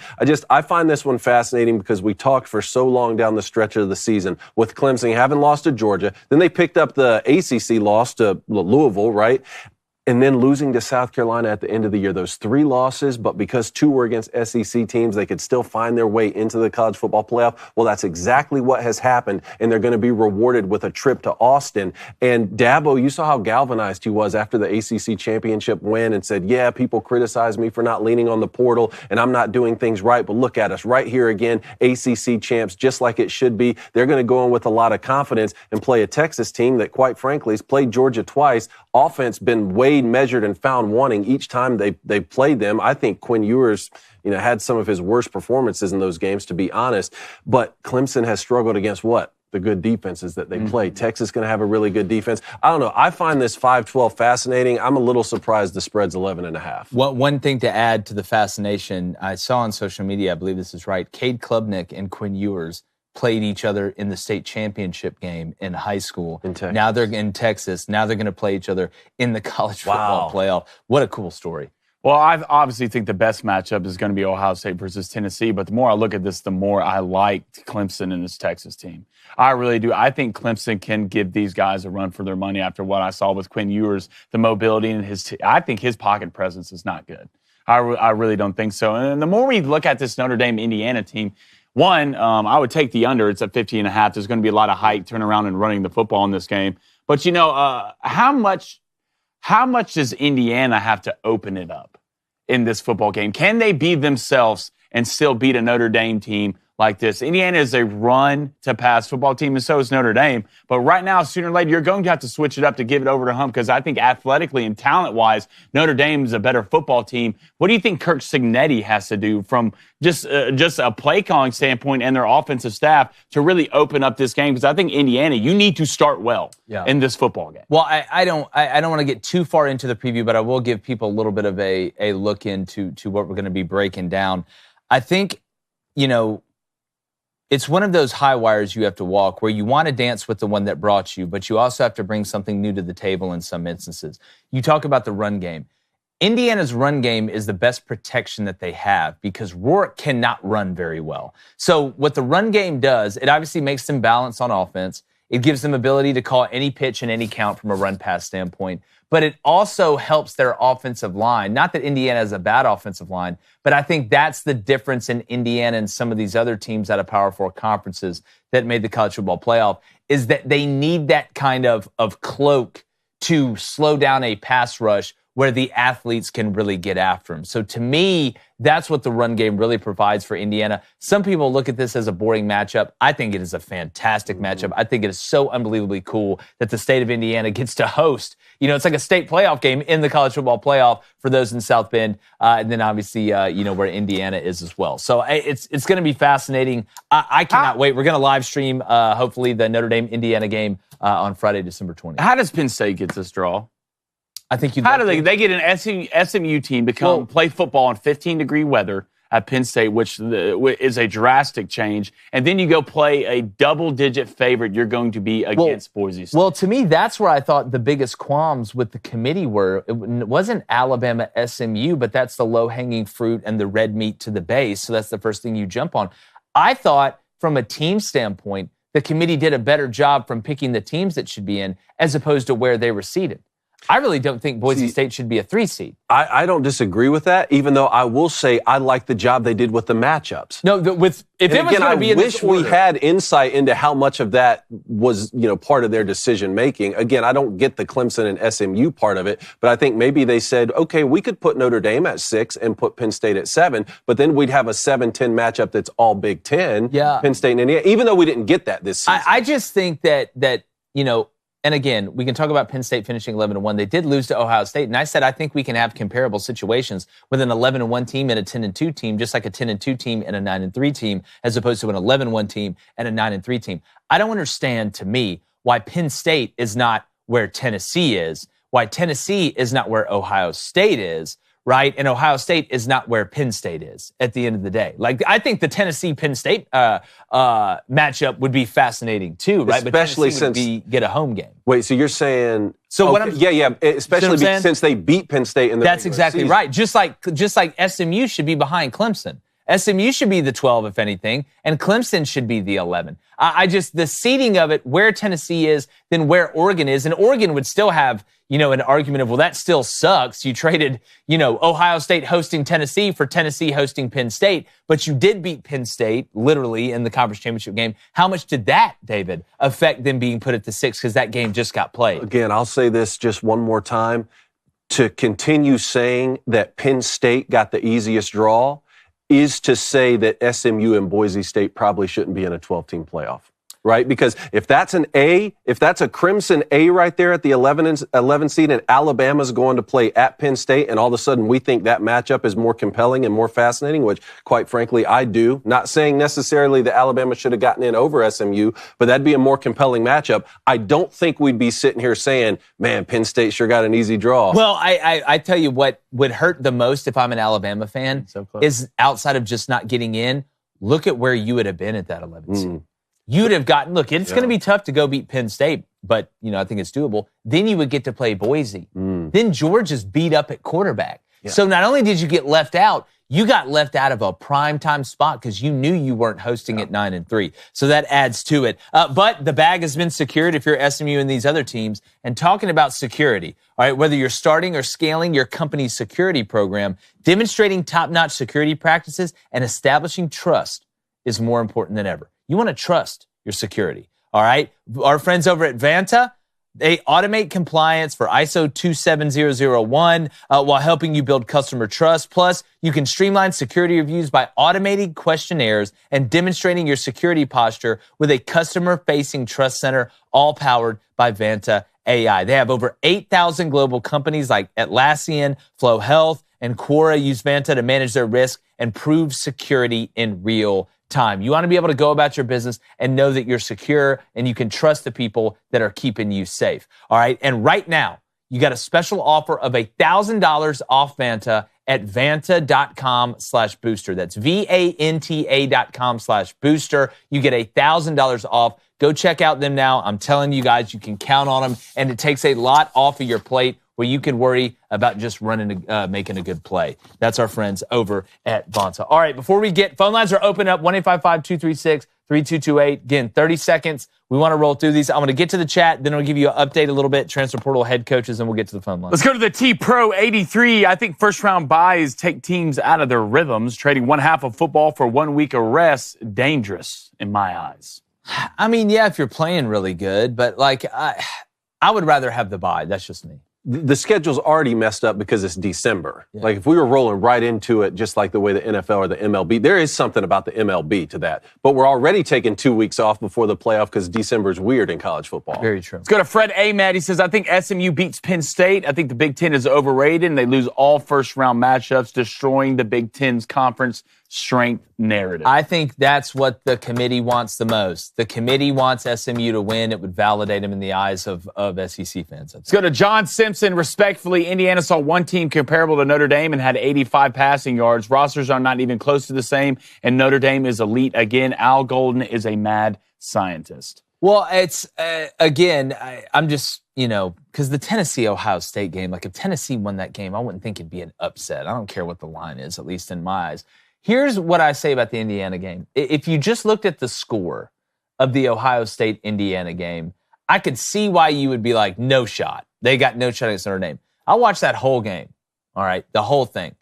I find this one fascinating because we talked for so long down the stretch of the season with Clemson having lost to Georgia. Then they picked up the ACC loss to Louisville, right? And then losing to South Carolina at the end of the year. Those 3 losses, but because 2 were against SEC teams, they could still find their way into the college football playoff. Well, that's exactly what has happened, and they're going to be rewarded with a trip to Austin. And Dabo, you saw how galvanized he was after the ACC championship win and said, yeah, people criticize me for not leaning on the portal, and I'm not doing things right, but look at us right here again, ACC champs, just like it should be. They're going to go in with a lot of confidence and play a Texas team that, quite frankly, has played Georgia twice. Offense been weighed, measured, and found wanting each time they played them. I think Quinn Ewers, had some of his worst performances in those games, to be honest. But Clemson has struggled against what? the good defenses that they play. Texas going to have a really good defense. I don't know. I find this 5-12 fascinating. I'm a little surprised the spread's 11.5. One thing to add to the fascination, I saw on social media, I believe this is right, Cade Klubnik and Quinn Ewers played each other in the state championship game in high school. Now they're in Texas. Now they're going to play each other in the college football playoff. What a cool story. Well, I obviously think the best matchup is going to be Ohio State versus Tennessee, but the more I look at this, the more I like Clemson and this Texas team. I really do. I think Clemson can give these guys a run for their money after what I saw with Quinn Ewers, the mobility and I think his pocket presence is not good. I really don't think so. And the more we look at this Notre Dame-Indiana team, one, I would take the under. It's at 50.5. There's going to be a lot of hype, turn around and running the football in this game. But, how much does Indiana have to open it up in this football game? Can they be themselves and still beat a Notre Dame team like this? Indiana is a run-to-pass football team, and so is Notre Dame. But right now, sooner or later, you're going to have to switch it up to give it over to Hump because I think athletically and talent-wise, Notre Dame is a better football team. What do you think Kirk Cignetti has to do from just a play-calling standpoint and their offensive staff to really open up this game? Because I think Indiana, you need to start well in this football game. Well, I don't want to get too far into the preview, but I will give people a little bit of a look into what we're going to be breaking down. I think, it's one of those high wires you have to walk where you want to dance with the one that brought you, but you also have to bring something new to the table in some instances. You talk about the run game. Indiana's run game is the best protection that they have because Rourke cannot run very well. So what the run game does, it obviously makes them balance on offense. It gives them ability to call any pitch and any count from a run-pass standpoint. But it also helps their offensive line. Not that Indiana has a bad offensive line, but I think that's the difference in Indiana and some of these other teams out of Power 4 conferences that made the college football playoff, is that they need that kind of cloak to slow down a pass rush where the athletes can really get after them. So to me, that's what the run game really provides for Indiana. Some people look at this as a boring matchup. I think it is a fantastic matchup. I think it is so unbelievably cool that the state of Indiana gets to host. It's like a state playoff game in the college football playoff for those in South Bend, and then obviously, where Indiana is as well. So it's going to be fascinating. I cannot wait. We're going to live stream, hopefully, the Notre Dame-Indiana game on Friday, December 20th. How does Penn State get this draw? I think How do they get an SMU team to play football in 15-degree weather at Penn State, which is a drastic change, and then you go play a double-digit favorite, you're going to be against Boise State. Well, to me, that's where I thought the biggest qualms with the committee were. It wasn't Alabama SMU, but that's the low-hanging fruit and the red meat to the base, so that's the first thing you jump on. I thought, from a team standpoint, the committee did a better job from picking the teams that should be in as opposed to where they were seated. I really don't think Boise State should be a 3 seed. I don't disagree with that, even though I will say I like the job they did with the matchups. No, I wish we had insight into how much of that was, part of their decision making. Again, I don't get the Clemson and SMU part of it, but I think maybe they said, okay, we could put Notre Dame at 6 and put Penn State at 7, but then we'd have a 7-10 matchup that's all Big Ten. Yeah. Penn State and Indiana, even though we didn't get that this season. I just think that and again, we can talk about Penn State finishing 11-1. They did lose to Ohio State, and I said I think we can have comparable situations with an 11-1 team and a 10-2 team, just like a 10-2 team and a 9-3 team, as opposed to an 11-1 team and a 9-3 team. I don't understand, to me, why Penn State is not where Tennessee is, why Tennessee is not where Ohio State is, right? And Ohio State is not where Penn State is at the end of the day. Like, I think the Tennessee-Penn State matchup would be fascinating too, right? Especially but since get a home game. Wait, so you're saying? So what I'm especially since they beat Penn State in the That's exactly season. right. Just like SMU should be behind Clemson. SMU should be the 12, if anything, and Clemson should be the 11. The seeding of it, where Tennessee is, then where Oregon is, and Oregon would still have, an argument of, well, that still sucks. You traded, Ohio State hosting Tennessee for Tennessee hosting Penn State, but you did beat Penn State, literally, in the conference championship game. How much did that, David, affect them being put at the 6 because that game just got played? Again, I'll say this just one more time. To continue saying that Penn State got the easiest draw is to say that SMU and Boise State probably shouldn't be in a 12-team playoff. right? Because if that's an A, if that's a crimson A right there at the 11 seed and Alabama's going to play at Penn State, and all of a sudden we think that matchup is more compelling and more fascinating, which quite frankly I do. Not saying necessarily that Alabama should have gotten in over SMU, but that'd be a more compelling matchup. I don't think we'd be sitting here saying, man, Penn State sure got an easy draw. Well, I tell you what would hurt the most if I'm an Alabama fan is outside of just not getting in, look at where you would have been at that 11th seed. You'd have gotten, look, it's going to be tough to go beat Penn State, but, I think it's doable. Then you would get to play Boise. Then Georgia's beat up at quarterback. Yeah. So not only did you get left out, you got left out of a primetime spot because you knew you weren't hosting at 9-3. So that adds to it. But the bag has been secured if you're SMU and these other teams. And talking about security, all right, whether you're starting or scaling your company's security program, demonstrating top-notch security practices and establishing trust is more important than ever. You want to trust your security, all right? Our friends over at Vanta, they automate compliance for ISO 27001 while helping you build customer trust. Plus, you can streamline security reviews by automating questionnaires and demonstrating your security posture with a customer-facing trust center, all powered by Vanta AI. They have over 8,000 global companies like Atlassian, Flow Health, and Quora use Vanta to manage their risk and prove security in real time. You want to be able to go about your business and know that you're secure and you can trust the people that are keeping you safe. All right. And right now, you got a special offer of $1,000 off Vanta at vanta.com/booster. That's VANTA.com/booster. You get $1,000 off. Go check out them now. I'm telling you guys, you can count on them, and it takes a lot off of your plate where you can worry about just making a good play. That's our friends over at Vanta. All right, before we get, phone lines are open up, 1-855-236-3228. Again, 30 seconds. We want to roll through these. I'm going to get to the chat, then I'll give you an update a little bit, transfer portal head coaches, and we'll get to the phone line. Let's go to the T-Pro 83. I think first-round buys take teams out of their rhythms. Trading one half of football for 1 week of rest, dangerous in my eyes. I mean, yeah, if you're playing really good, but I would rather have the buy. That's just me. The schedule's already messed up because it's December. Yeah. Like if we were rolling right into it, just like the way the NFL or the MLB, there is something about the MLB to that. But we're already taking 2 weeks off before the playoff because December is weird in college football. Very true. Let's go to Fred Ahmad. He says, I think SMU beats Penn State. I think the Big Ten is overrated and they lose all first-round matchups, destroying the Big Ten's conference strength narrative. I think that's what the committee wants the most. The committee wants SMU to win. It would validate them in the eyes of SEC fans. Let's go to John Simpson. Respectfully, Indiana saw one team comparable to Notre Dame and had 85 passing yards. Rosters are not even close to the same, and Notre Dame is elite again. Al Golden is a mad scientist. Well, it's, again, I'm just, because the Tennessee-Ohio State game, like if Tennessee won that game, I wouldn't think it'd be an upset. I don't care what the line is, at least in my eyes. Here's what I say about the Indiana game. If you just looked at the score of the Ohio State-Indiana game, I could see why you would be like, no shot. They got no shot against Notre Dame. I watched that whole game, all right, the whole thing.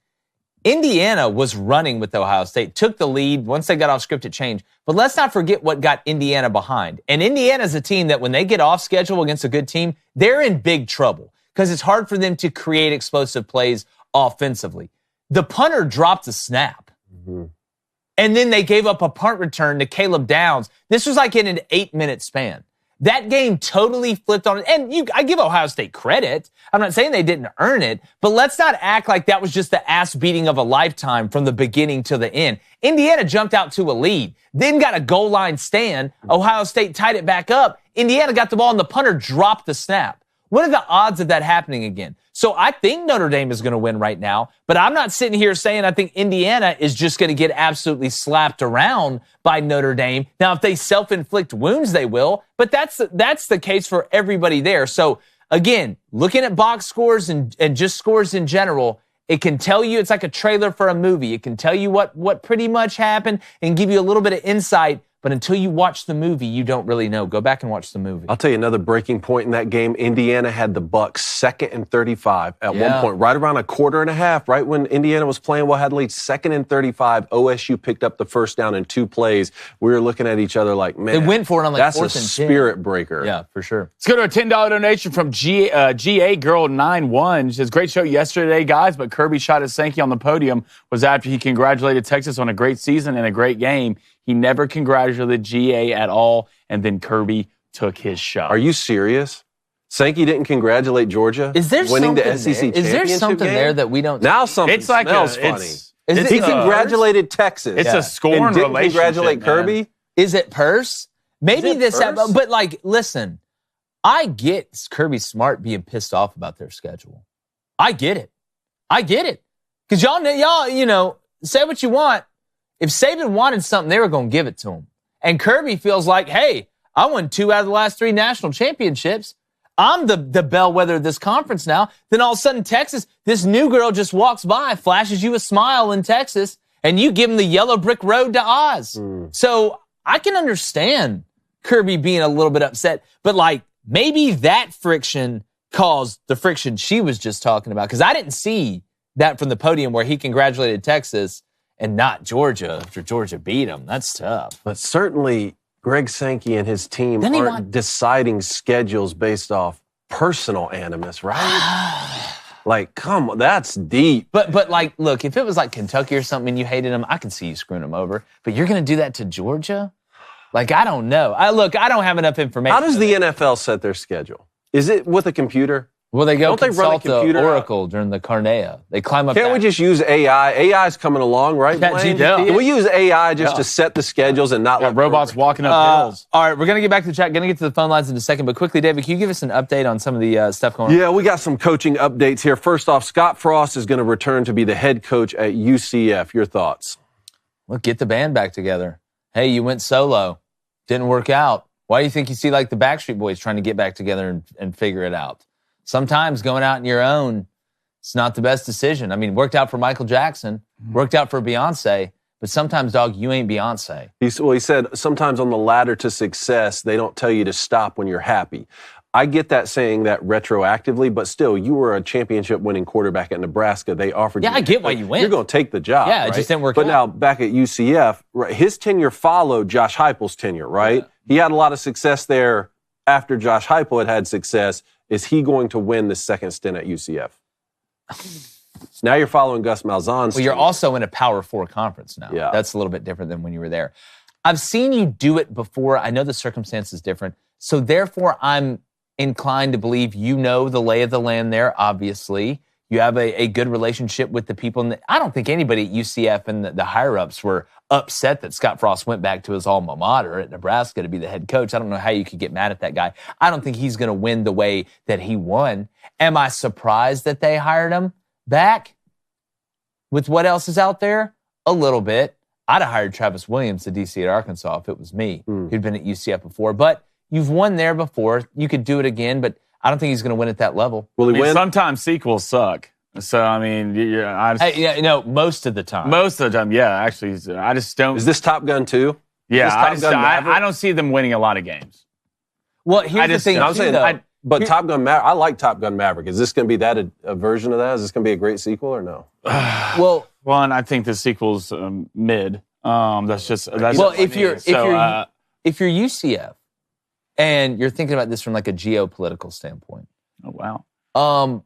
Indiana was running with Ohio State, took the lead. Once they got off script, it changed. But let's not forget what got Indiana behind. And Indiana's a team that when they get off schedule against a good team, they're in big trouble because it's hard for them to create explosive plays offensively. The punter dropped a snap. Mm-hmm. And then they gave up a punt return to Caleb Downs. This was like in an 8-minute span. That game totally flipped on it. And I give Ohio State credit. I'm not saying they didn't earn it, but let's not act like that was just the ass beating of a lifetime from the beginning to the end. Indiana jumped out to a lead, then got a goal line stand. Ohio State tied it back up. Indiana got the ball and the punter dropped the snap. What are the odds of that happening again? So I think Notre Dame is going to win right now, but I'm not sitting here saying I think Indiana is just going to get absolutely slapped around by Notre Dame. Now, if they self-inflict wounds, they will, but that's the case for everybody there. So again, looking at box scores and just scores in general, it can tell you, it's like a trailer for a movie. It can tell you what pretty much happened and give you a little bit of insight. But until you watch the movie, you don't really know. Go back and watch the movie. I'll tell you another breaking point in that game. Indiana had the Bucks 2nd and 35 at one point, right around a quarter and a half, right when Indiana was playing well, had lead 2nd and 35. OSU picked up the first down in 2 plays. We were looking at each other like, man, they went for it on like that's 4th a and 10. Spirit breaker. Yeah, for sure. Let's go to a $10 donation from GA Girl 91. She says, great show yesterday, guys, but Kirby shot at Sankey on the podium was after he congratulated Texas on a great season and a great game. He never congratulated GA at all, and then Kirby took his shot. Are you serious? Sankey didn't congratulate Georgia winning the SEC championship game? Is there something there that we don't? Now something smells funny. He congratulated Texas. It's a scorn and didn't relationship. Congratulate Kirby. Is it purse? Maybe this, but like, listen, I get Kirby Smart being pissed off about their schedule. I get it. Because y'all, you know, say what you want. If Saban wanted something, they were going to give it to him. And Kirby feels like, hey, I won 2 out of the last 3 national championships. I'm the bellwether of this conference now. Then all of a sudden, Texas, this new girl just walks by, flashes you a smile in Texas, and you give him the yellow brick road to Oz. So I can understand Kirby being a little bit upset, but like maybe that friction caused the friction she was just talking about, because I didn't see that from the podium where he congratulated Texas and not Georgia after Georgia beat him. That's tough. But certainly Greg Sankey and his team aren't deciding schedules based off personal animus, right? Like, come on, that's deep. But like, look, if it was like Kentucky or something and you hated them, I could see you screwing them over. But you're going to do that to Georgia? Like, I don't know. I don't have enough information. How does the NFL set their schedule? Is it with a computer? Well, they go consult the Oracle during the Carnea. They climb up. Can't we just use AI? AI is coming along, right, Blaine? Can we use AI just to set the schedules and not let robots walking up hills? All right, we're going to get back to the chat. Going to get to the phone lines in a second. But quickly, David, can you give us an update on some of the stuff going on? Yeah, we got some coaching updates here. First off, Scott Frost is going to return to be the head coach at UCF. Your thoughts? Well, get the band back together. Hey, you went solo. Didn't work out. Why do you think you see like the Backstreet Boys trying to get back together and figure it out? Sometimes going out on your own, it's not the best decision. I mean, worked out for Michael Jackson, worked out for Beyonce, but sometimes, dog, you ain't Beyonce. He said sometimes on the ladder to success, they don't tell you to stop when you're happy. I get that saying that retroactively, but still, you were a championship-winning quarterback at Nebraska. They offered you. Yeah, I get why you went. You're going to take the job, Yeah, right? It just didn't work out. But now, back at UCF, right, his tenure followed Josh Heupel's tenure, right? Yeah. He had a lot of success there after Josh Heupel had success. Is he going to win the second stint at UCF? Now you're following Gus Malzahn's. Well, you're also in a Power 4 conference now. Yeah. That's a little bit different than when you were there. I've seen you do it before. I know the circumstance is different. So therefore, I'm inclined to believe you know the lay of the land there, obviously. You have a good relationship with the people. I don't think anybody at UCF and the higher-ups were upset that Scott Frost went back to his alma mater at Nebraska to be the head coach. I don't know how you could get mad at that guy. I don't think he's going to win the way that he won. Am I surprised that they hired him back with what else is out there? A little bit. I'd have hired Travis Williams to DC at Arkansas if it was me, who'd been at UCF before. But you've won there before. You could do it again, but I don't think he's going to win at that level. Will he win? Sometimes sequels suck. So, I mean, most of the time. Most of the time, yeah. Actually, I just don't. Is this Top Gun 2? Yeah, I don't see them winning a lot of games. Well, here's the thing. I'm saying, but Top Gun Maverick, I like Top Gun Maverick. Is this going to be a version of that? Is this going to be a great sequel or no? Well, one, I think the sequel's mid. That's if you're UCF and you're thinking about this from like a geopolitical standpoint. Oh wow.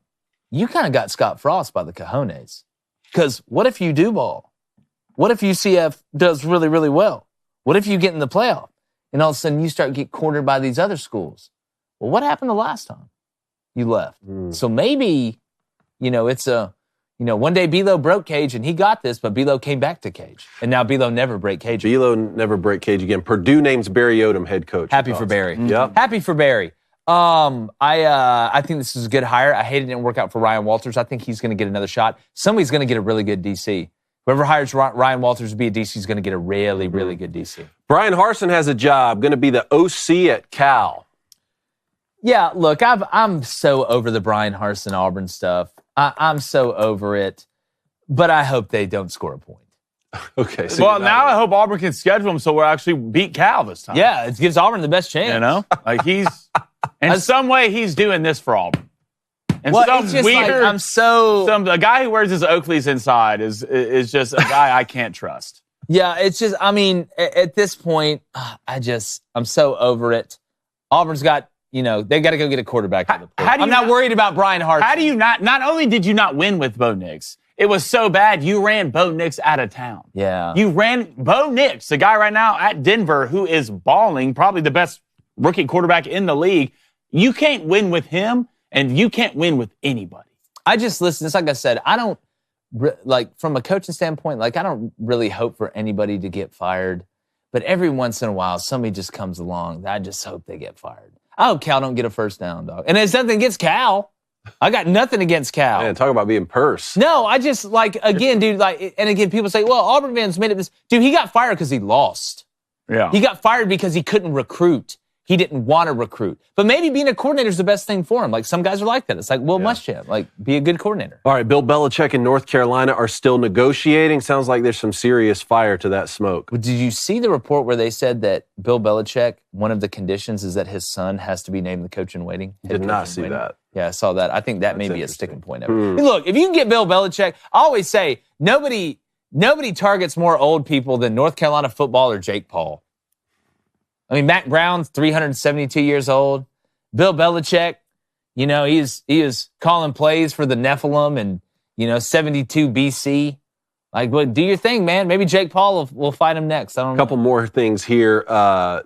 You kind of got Scott Frost by the cojones. Because what if you do ball? What if UCF does really, really well? What if you get in the playoff and all of a sudden you start to get cornered by these other schools? Well, what happened the last time you left? So maybe, it's one day Belo broke Cage and he got this, but Belo came back to Cage. And now Belo never break Cage. Belo never break Cage again. Purdue names Barry Odom head coach. Happy for Barry. Yeah. Happy for Barry. I think this is a good hire. I hate it didn't work out for Ryan Walters. I think he's going to get another shot. Somebody's going to get a really good DC. Whoever hires Ryan Walters to be a DC is going to get a really, really good DC. Bryan Harsin has a job, going to be the OC at Cal. Yeah, look, I'm so over the Bryan Harsin Auburn stuff. I'm so over it, but I hope they don't score a point. Okay. So well, now I hope Auburn can schedule him so we'll actually beat Cal this time. Yeah, it gives Auburn the best chance. Like he's in some way he's doing this for Auburn. And it's just weird. Like, a guy who wears his Oakleys inside is just a guy I can't trust. Yeah, it's just. I mean, at this point, I'm so over it. Auburn's got. They got to go get a quarterback. I'm not worried about Bryan Harsin. How do you not only did you not win with Bo Nix, It was so bad, you ran Bo Nix out of town. Yeah. You ran Bo Nix, the guy right now at Denver who is balling, probably the best rookie quarterback in the league. You can't win with him, and you can't win with anybody. I just listen. It's like I said, I don't, like, from a coaching standpoint, like, I don't really hope for anybody to get fired. But every once in a while, somebody just comes along. I just hope they get fired. I hope Cal don't get a first down, dog. And it's nothing against Cal. I got nothing against Cal. Man, talk about being purse. No, I just, like, again, dude, like, and again, people say, well, Auburn fans made it this. Dude, he got fired because he lost. Yeah. He got fired because he couldn't recruit. He didn't want to recruit. But maybe being a coordinator is the best thing for him. Like, some guys are like that. It's like, Will Muschamp, like, be a good coordinator. All right, Bill Belichick and North Carolina are still negotiating. Sounds like there's some serious fire to that smoke. Did you see the report where they said that Bill Belichick, one of the conditions is that his son has to be named the coach in waiting? Did not see that. Yeah, I saw that. I think that may be a sticking point of it. Look, if you can get Bill Belichick, I always say nobody targets more old people than North Carolina football or Jake Paul. I mean, Mac Brown's 372 years old. Bill Belichick, you know, he is calling plays for the Nephilim and, 72 BC. Like, well, do your thing, man. Maybe Jake Paul will fight him next. I don't know. A couple more things here.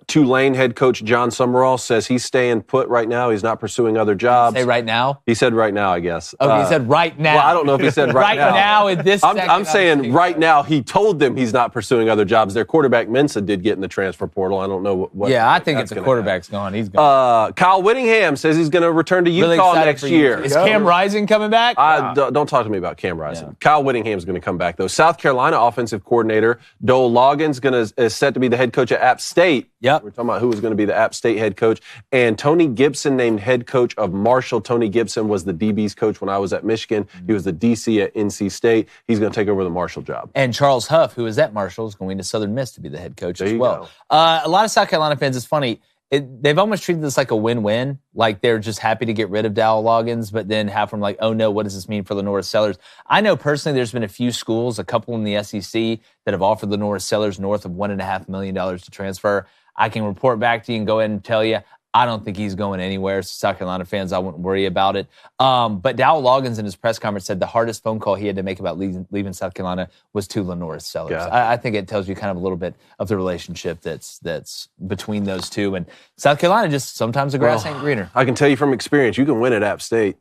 Tulane head coach John Summerall says he's staying put right now. He's not pursuing other jobs. Say right now? He said right now, I guess. Okay, he said right now. Well, I don't know if he said right now. Right now in this second. I'm saying right now he told them he's not pursuing other jobs. Their quarterback Mensa did get in the transfer portal. I don't know what. Yeah, I think it's the quarterback's gone. He's gone. Kyle Whittingham says he's going to return to Utah next year. Is Cam Rising coming back? Don't talk to me about Cam Rising. Yeah. Kyle Whittingham's going to come back, though. South Carolina offensive coordinator Dole Loggins is set to be the head coach at App State. Yep. We're talking about who was going to be the App State head coach. And Tony Gibson named head coach of Marshall. Tony Gibson was the DB's coach when I was at Michigan. He was the DC at NC State. He's going to take over the Marshall job. And Charles Huff, who was at Marshall, is going to Southern Miss to be the head coach as well. A lot of South Carolina fans, it's funny, they've almost treated this like a win-win. Like they're just happy to get rid of Dowell Loggins, but then half of them like, oh no, what does this mean for the Norris Sellers? I know personally there's been a few schools, a couple in the SEC, that have offered the Norris Sellers north of $1.5 million to transfer. I can report back to you and go ahead and tell you, I don't think he's going anywhere. So South Carolina fans, I wouldn't worry about it. But Dowell Loggins in his press conference said the hardest phone call he had to make about leaving South Carolina was to Norris Sellers. Yeah. I think it tells you kind of a little bit of the relationship that's between those two. And South Carolina, just sometimes the grass ain't greener. I can tell you from experience, you can win at App State.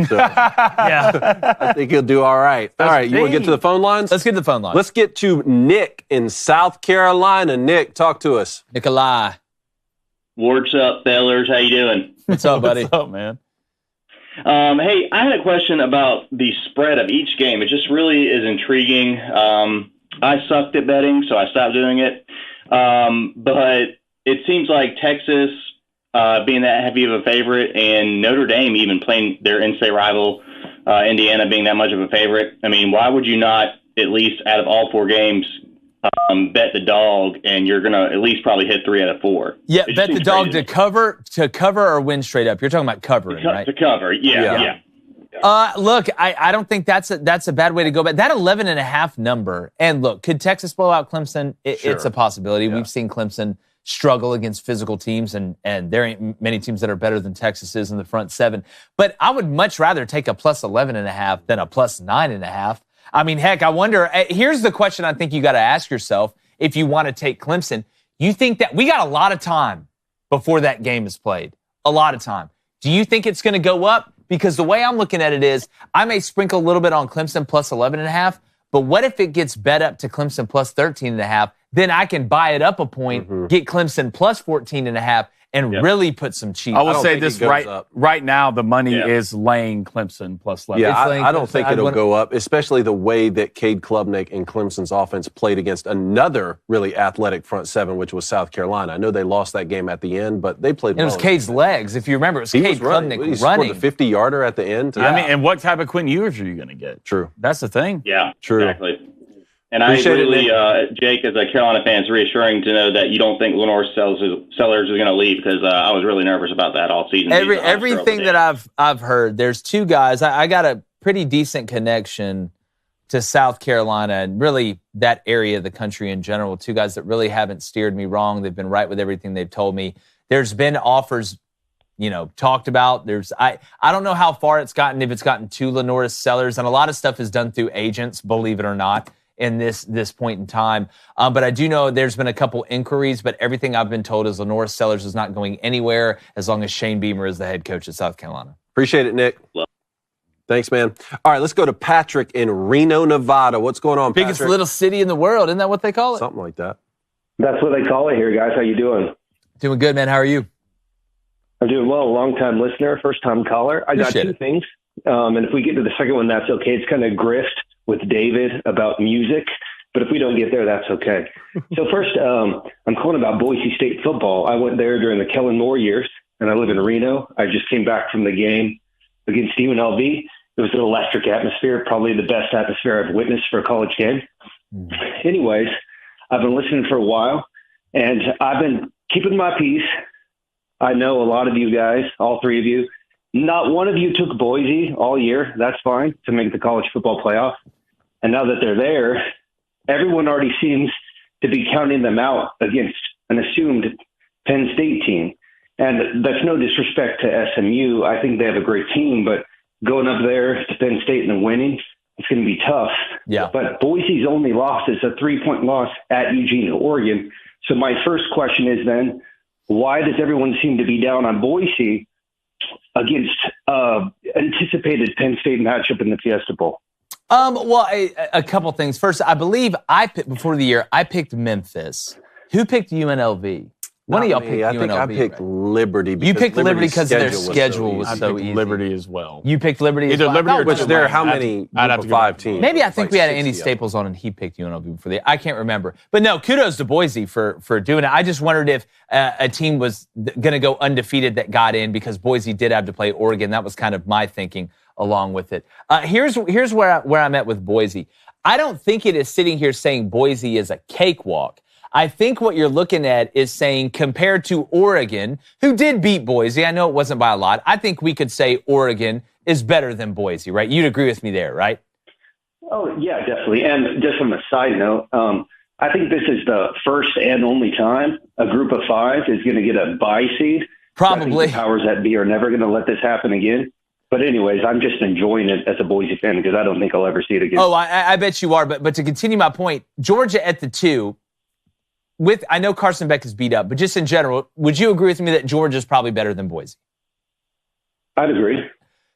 So yeah, I think he'll do all right. All right, you want to get to the phone lines? Let's get to the phone lines. Let's get to Nick in South Carolina. Nick, talk to us. Nikolai. What's up, fellers? How you doing? What's up, buddy? What's up, man? Hey, I had a question about the spread of each game. It just really is intriguing. I sucked at betting, so I stopped doing it. But it seems like Texas being that heavy of a favorite and Notre Dame even playing their in-state rival, Indiana, being that much of a favorite. I mean, why would you not, at least out of all four games, bet the dog, and you're going to at least probably hit 3 out of 4. Yeah, bet the dog to cover or win straight up. You're talking about covering, right? To cover, yeah. Look, I don't think that's a bad way to go. But that 11.5 number, and look, could Texas blow out Clemson? Sure. It's a possibility. Yeah. We've seen Clemson struggle against physical teams, and there ain't many teams that are better than Texas is in the front seven. But I would much rather take a plus 11.5 than a plus 9.5. I mean, heck, I wonder, here's the question I think you got to ask yourself if you want to take Clemson. You think that we got a lot of time before that game is played? A lot of time. Do you think it's going to go up? Because the way I'm looking at it is I may sprinkle a little bit on Clemson plus 11.5, but what if it gets bet up to Clemson plus 13.5? Then I can buy it up a point, get Clemson plus 14.5, and really put some cheese. I will say this right now, the money is laying Clemson plus 11. Yeah, I don't think it'll go up, especially the way that Cade Klubnik and Clemson's offense played against another really athletic front seven, which was South Carolina. I know they lost that game at the end, but they played well. It was Cade's legs. If you remember, it was Cade Klubnik He scored the 50-yarder at the end. I mean, and what type of Quinn Ewers are you going to get? True. That's the thing. Yeah, true. Exactly. And I really, Jake, as a Carolina fan, it's reassuring to know that you don't think Lenore Sellers is going to leave, because I was really nervous about that all season. Everything that I've heard, there's two guys. I got a pretty decent connection to South Carolina and really that area of the country in general. Two guys that really haven't steered me wrong. They've been right with everything they've told me. There's been offers, talked about. I don't know how far it's gotten, if it's gotten to Lenore's Sellers, and a lot of stuff is done through agents, believe it or not, in this point in time. But I do know there's been a couple inquiries, but everything I've been told is Lenore Sellers is not going anywhere as long as Shane Beamer is the head coach of South Carolina. Appreciate it, Nick. Thanks, man. All right, let's go to Patrick in Reno, Nevada. What's going on, Patrick? Biggest little city in the world. Isn't that what they call it? Something like that. That's what they call it here, guys. How you doing? Doing good, man. How are you? I'm doing well. Long-time listener, first-time caller. I got two things. And if we get to the second one, that's okay. It's kind of grift with David about music. But if we don't get there, that's okay. So first, I'm calling about Boise State football. I went there during the Kellen Moore years, and I live in Reno. I just came back from the game against UNLV. It was an electric atmosphere, probably the best atmosphere I've witnessed for a college game. Anyways, I've been listening for a while, and I've been keeping my peace. I know a lot of you guys, all three of you, not one of you took Boise all year. That's fine, to make the college football playoff. And now that they're there, everyone already seems to be counting them out against an assumed Penn State team. And that's no disrespect to SMU. I think they have a great team, but going up there to Penn State and winning, it's going to be tough. Yeah. But Boise's only loss is a 3-point loss at Eugene, Oregon. So my first question is then, why does everyone seem to be down on Boise against anticipated Penn State matchup in the Fiesta Bowl? Well, a couple things. First, I believe before the year, I picked Memphis. Who picked UNLV? One of y'all picked UNLV. I picked Liberty. You picked Liberty because their schedule was so easy. Liberty as well. You picked Liberty as well. Liberty or which there are how many five teams? Maybe I think we had Andy Staples on and he picked UNLV before I can't remember. But no, kudos to Boise for doing it. I just wondered if a team was going to go undefeated that got in because Boise did have to play Oregon. That was kind of my thinking along with it. Here's where I'm at with Boise. I don't think it is sitting here saying Boise is a cakewalk. I think what you're looking at is saying compared to Oregon, who did beat Boise, I know it wasn't by a lot, I think we could say Oregon is better than Boise, right? You'd agree with me there, right? Oh, yeah, definitely. And just on a side note, I think this is the first and only time a group of five is going to get a bye seed. Probably. I think the powers that be are never going to let this happen again. But anyways, I'm just enjoying it as a Boise fan because I don't think I'll ever see it again. Oh, I bet you are. But to continue my point, Georgia at the 2, I know Carson Beck is beat up, but just in general, would you agree with me that Georgia's probably better than Boise? I'd agree.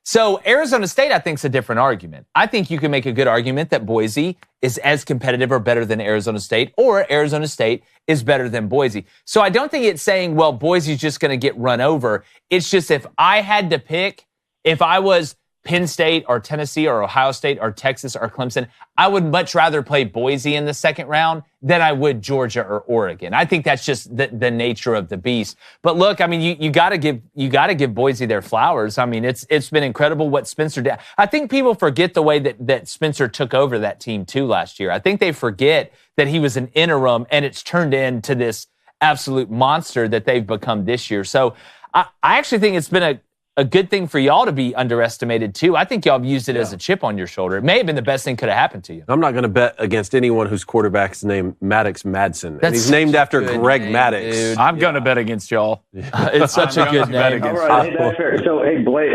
So Arizona State, I think, is a different argument. I think you can make a good argument that Boise is as competitive or better than Arizona State, or Arizona State is better than Boise. So I don't think it's saying, well, Boise's just going to get run over. It's just if I had to pick, if I was Penn State or Tennessee or Ohio State or Texas or Clemson, I would much rather play Boise in the second round than I would Georgia or Oregon. I think that's just the nature of the beast. But look, I mean, you got to give Boise their flowers. I mean, it's been incredible what Spencer did. I think people forget the way that Spencer took over that team too last year. I think they forget that he was an interim and it's turned into this absolute monster that they've become this year. So I actually think it's been a good thing for y'all to be underestimated, too. I think y'all have used it as a chip on your shoulder. It may have been the best thing could have happened to you. I'm not going to bet against anyone whose quarterback is named Maddox Madsen. And he's named after Greg Maddox. Dude. I'm going to bet against y'all. It's such a good name. All right, hey, that's fair. So, hey, Blake,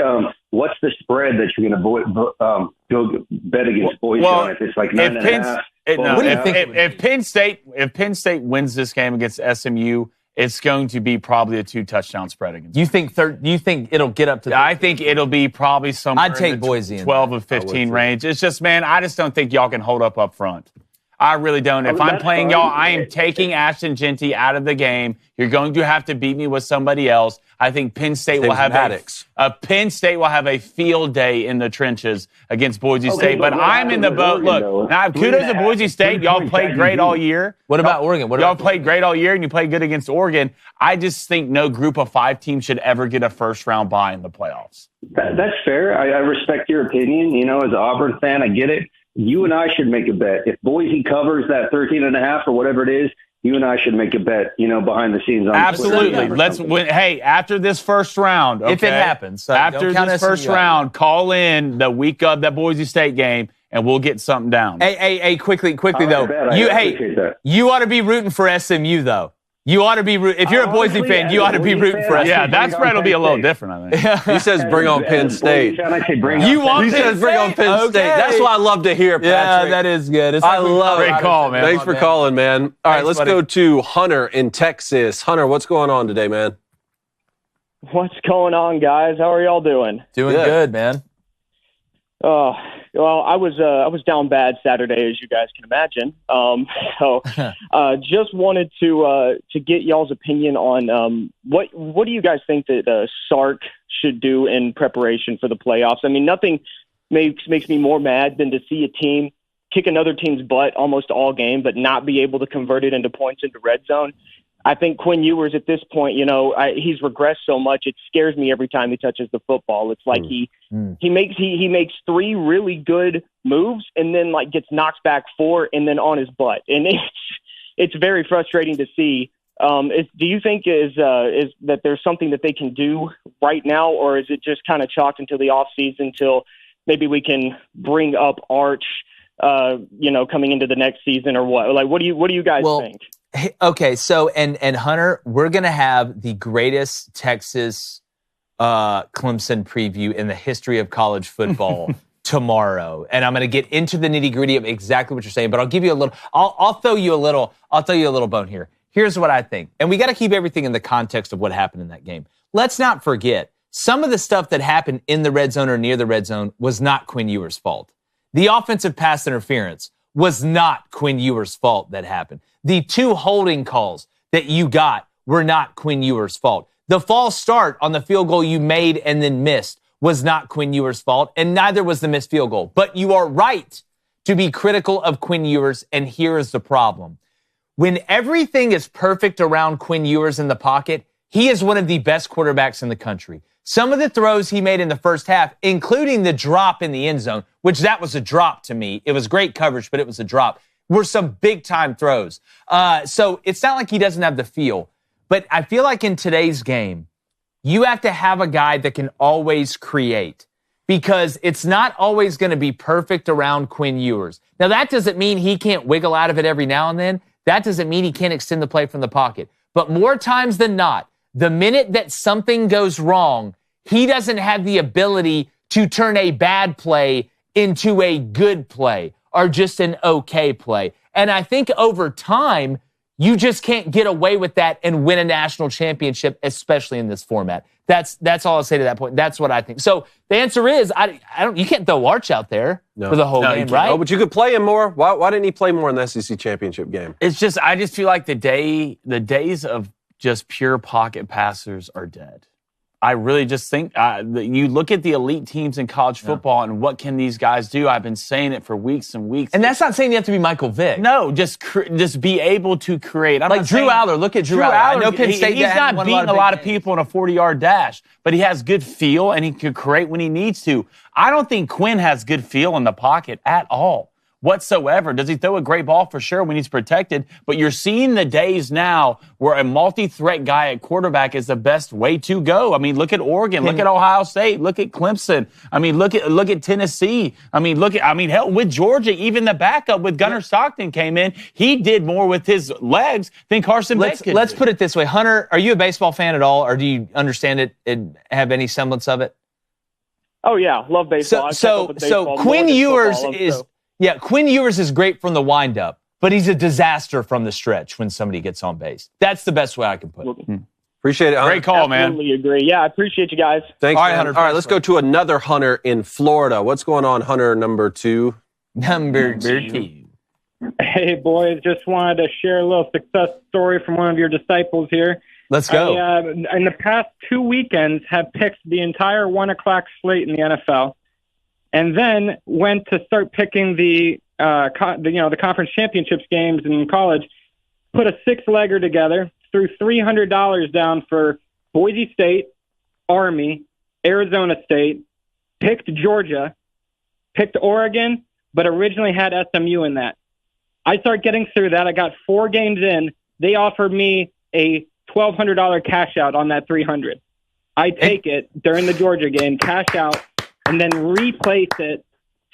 what's the spread that you're going to go bet against Boise on? If it's like 9.5? What do you think? If Penn State wins this game against SMU, it's going to be probably a 2-touchdown spread against. You think it'll get up to? I think it'll be probably somewhere I'd take in the Boise 12 or 15 range. It's just, man, I just don't think y'all can hold up front. I really don't. If I'm playing y'all, I am taking Ashton Genty out of the game. You're going to have to beat me with somebody else. I think Penn State will have a field day in the trenches against Boise State. But I'm in the boat. Look, now kudos to Boise State. Y'all played great all year. What about Oregon? Y'all played great all year, and you played good against Oregon. I just think no group of 5 team should ever get a first-round bye in the playoffs. That's fair. I respect your opinion. You know, as an Auburn fan, I get it. You and I should make a bet. If Boise covers that 13.5 or whatever it is, you and I should make a bet, behind the scenes. Absolutely. Let's win. Hey, after this first round, okay, if it happens, after this first round, call in the week of that Boise State game, and we'll get something down. Hey, quickly though. You ought to be rooting for SMU though. You ought to be if you're a Boise fan, you ought to be rooting for us. Yeah, that spread will be a little different, I think. He says bring on Penn State. You want He says bring on Penn State. That's what I love to hear, Patrick. Yeah, that is good. I love it. Great call, man. Thanks for calling, man. All right, let's go to Hunter in Texas. Hunter, what's going on today, man? What's going on, guys? How are y'all doing? Doing good, man. Well, I was down bad Saturday, as you guys can imagine. So just wanted to get y'all's opinion on what do you guys think that Sark should do in preparation for the playoffs? I mean, nothing makes me more mad than to see a team kick another team's butt almost all game, but not be able to convert it into points into red zone. I think Quinn Ewers at this point, he's regressed so much. It scares me every time he touches the football. It's like he makes 3 really good moves and then like gets knocked back 4 and then on his butt. And it's very frustrating to see. Do you think is that there's something that they can do right now, or is it just kind of chalked until the off season until maybe we can bring up Arch, coming into the next season or what? Like, what do you guys think? Okay, so and Hunter, we're gonna have the greatest Texas Clemson preview in the history of college football tomorrow, and I'm gonna get into the nitty gritty of exactly what you're saying. But I'll give you a little. I'll throw you a little bone here. Here's what I think, and we got to keep everything in the context of what happened in that game. Let's not forget some of the stuff that happened in the red zone or near the red zone was not Quinn Ewers' fault. The offensive pass interference was not Quinn Ewers' fault that happened. The 2 holding calls that you got were not Quinn Ewers' fault. The false start on the field goal you made and then missed was not Quinn Ewers' fault, and neither was the missed field goal. But you are right to be critical of Quinn Ewers, and here is the problem. When everything is perfect around Quinn Ewers in the pocket, he is one of the best quarterbacks in the country. Some of the throws he made in the first half, including the drop in the end zone, which that was a drop to me. It was great coverage, but it was a drop, were some big-time throws. So it's not like he doesn't have the feel. But I feel like in today's game, you have to have a guy that can always create because it's not always going to be perfect around Quinn Ewers. Now, that doesn't mean he can't wiggle out of it every now and then. That doesn't mean he can't extend the play from the pocket. But more times than not, the minute that something goes wrong, he doesn't have the ability to turn a bad play into a good play or just an okay play. And I think over time, you just can't get away with that and win a national championship, especially in this format. That's all I'll say to that point. That's what I think. So the answer is, you can't throw Arch out there for the whole game, right? No, but you could play him more. Why didn't he play more in the SEC championship game? I just feel like the days of just pure pocket passers are dead. I really just think you look at the elite teams in college football and what can these guys do? I've been saying it for weeks and weeks. And that's not saying you have to be Michael Vick. No, just be able to create. Like Drew Aller. Look at Drew Aller. I know Penn State. He's not beating a lot of people in a 40-yard dash, but he has good feel and he can create when he needs to. I don't think Quinn has good feel in the pocket at all. Whatsoever. Does he throw a great ball? For sure when he's protected. But you're seeing the days now where a multi-threat guy at quarterback is the best way to go. I mean, look at Oregon. Look at Ohio State. Look at Clemson. I mean, look at Tennessee. Hell, with Georgia, even the backup with Gunnar Stockton came in. He did more with his legs than Carson Beck could. Let's put it this way. Hunter, are you a baseball fan at all, or do you understand it and have any semblance of it? Oh, yeah. Love baseball. So Quinn Ewers is... Yeah, Quinn Ewers is great from the windup, but he's a disaster from the stretch when somebody gets on base. That's the best way I can put it. Appreciate it, Hunter. Great call, man. Absolutely agree. Yeah, I appreciate you guys. Thanks, all right, Hunter. All right, let's go to another Hunter in Florida. What's going on, Hunter number 2? Number two. Hey, boys. Just wanted to share a little success story from one of your disciples here. Let's go. In the past 2 weekends, have picked the entire 1 o'clock slate in the NFL. And then went to start picking the conference championships games in college. Put a 6-legger together, threw $300 down for Boise State, Army, Arizona State, picked Georgia, picked Oregon, but originally had SMU in that. I started getting through that. I got 4 games in. They offered me a $1,200 cash out on that $300. I take it during the Georgia game, cash out, and then replace it,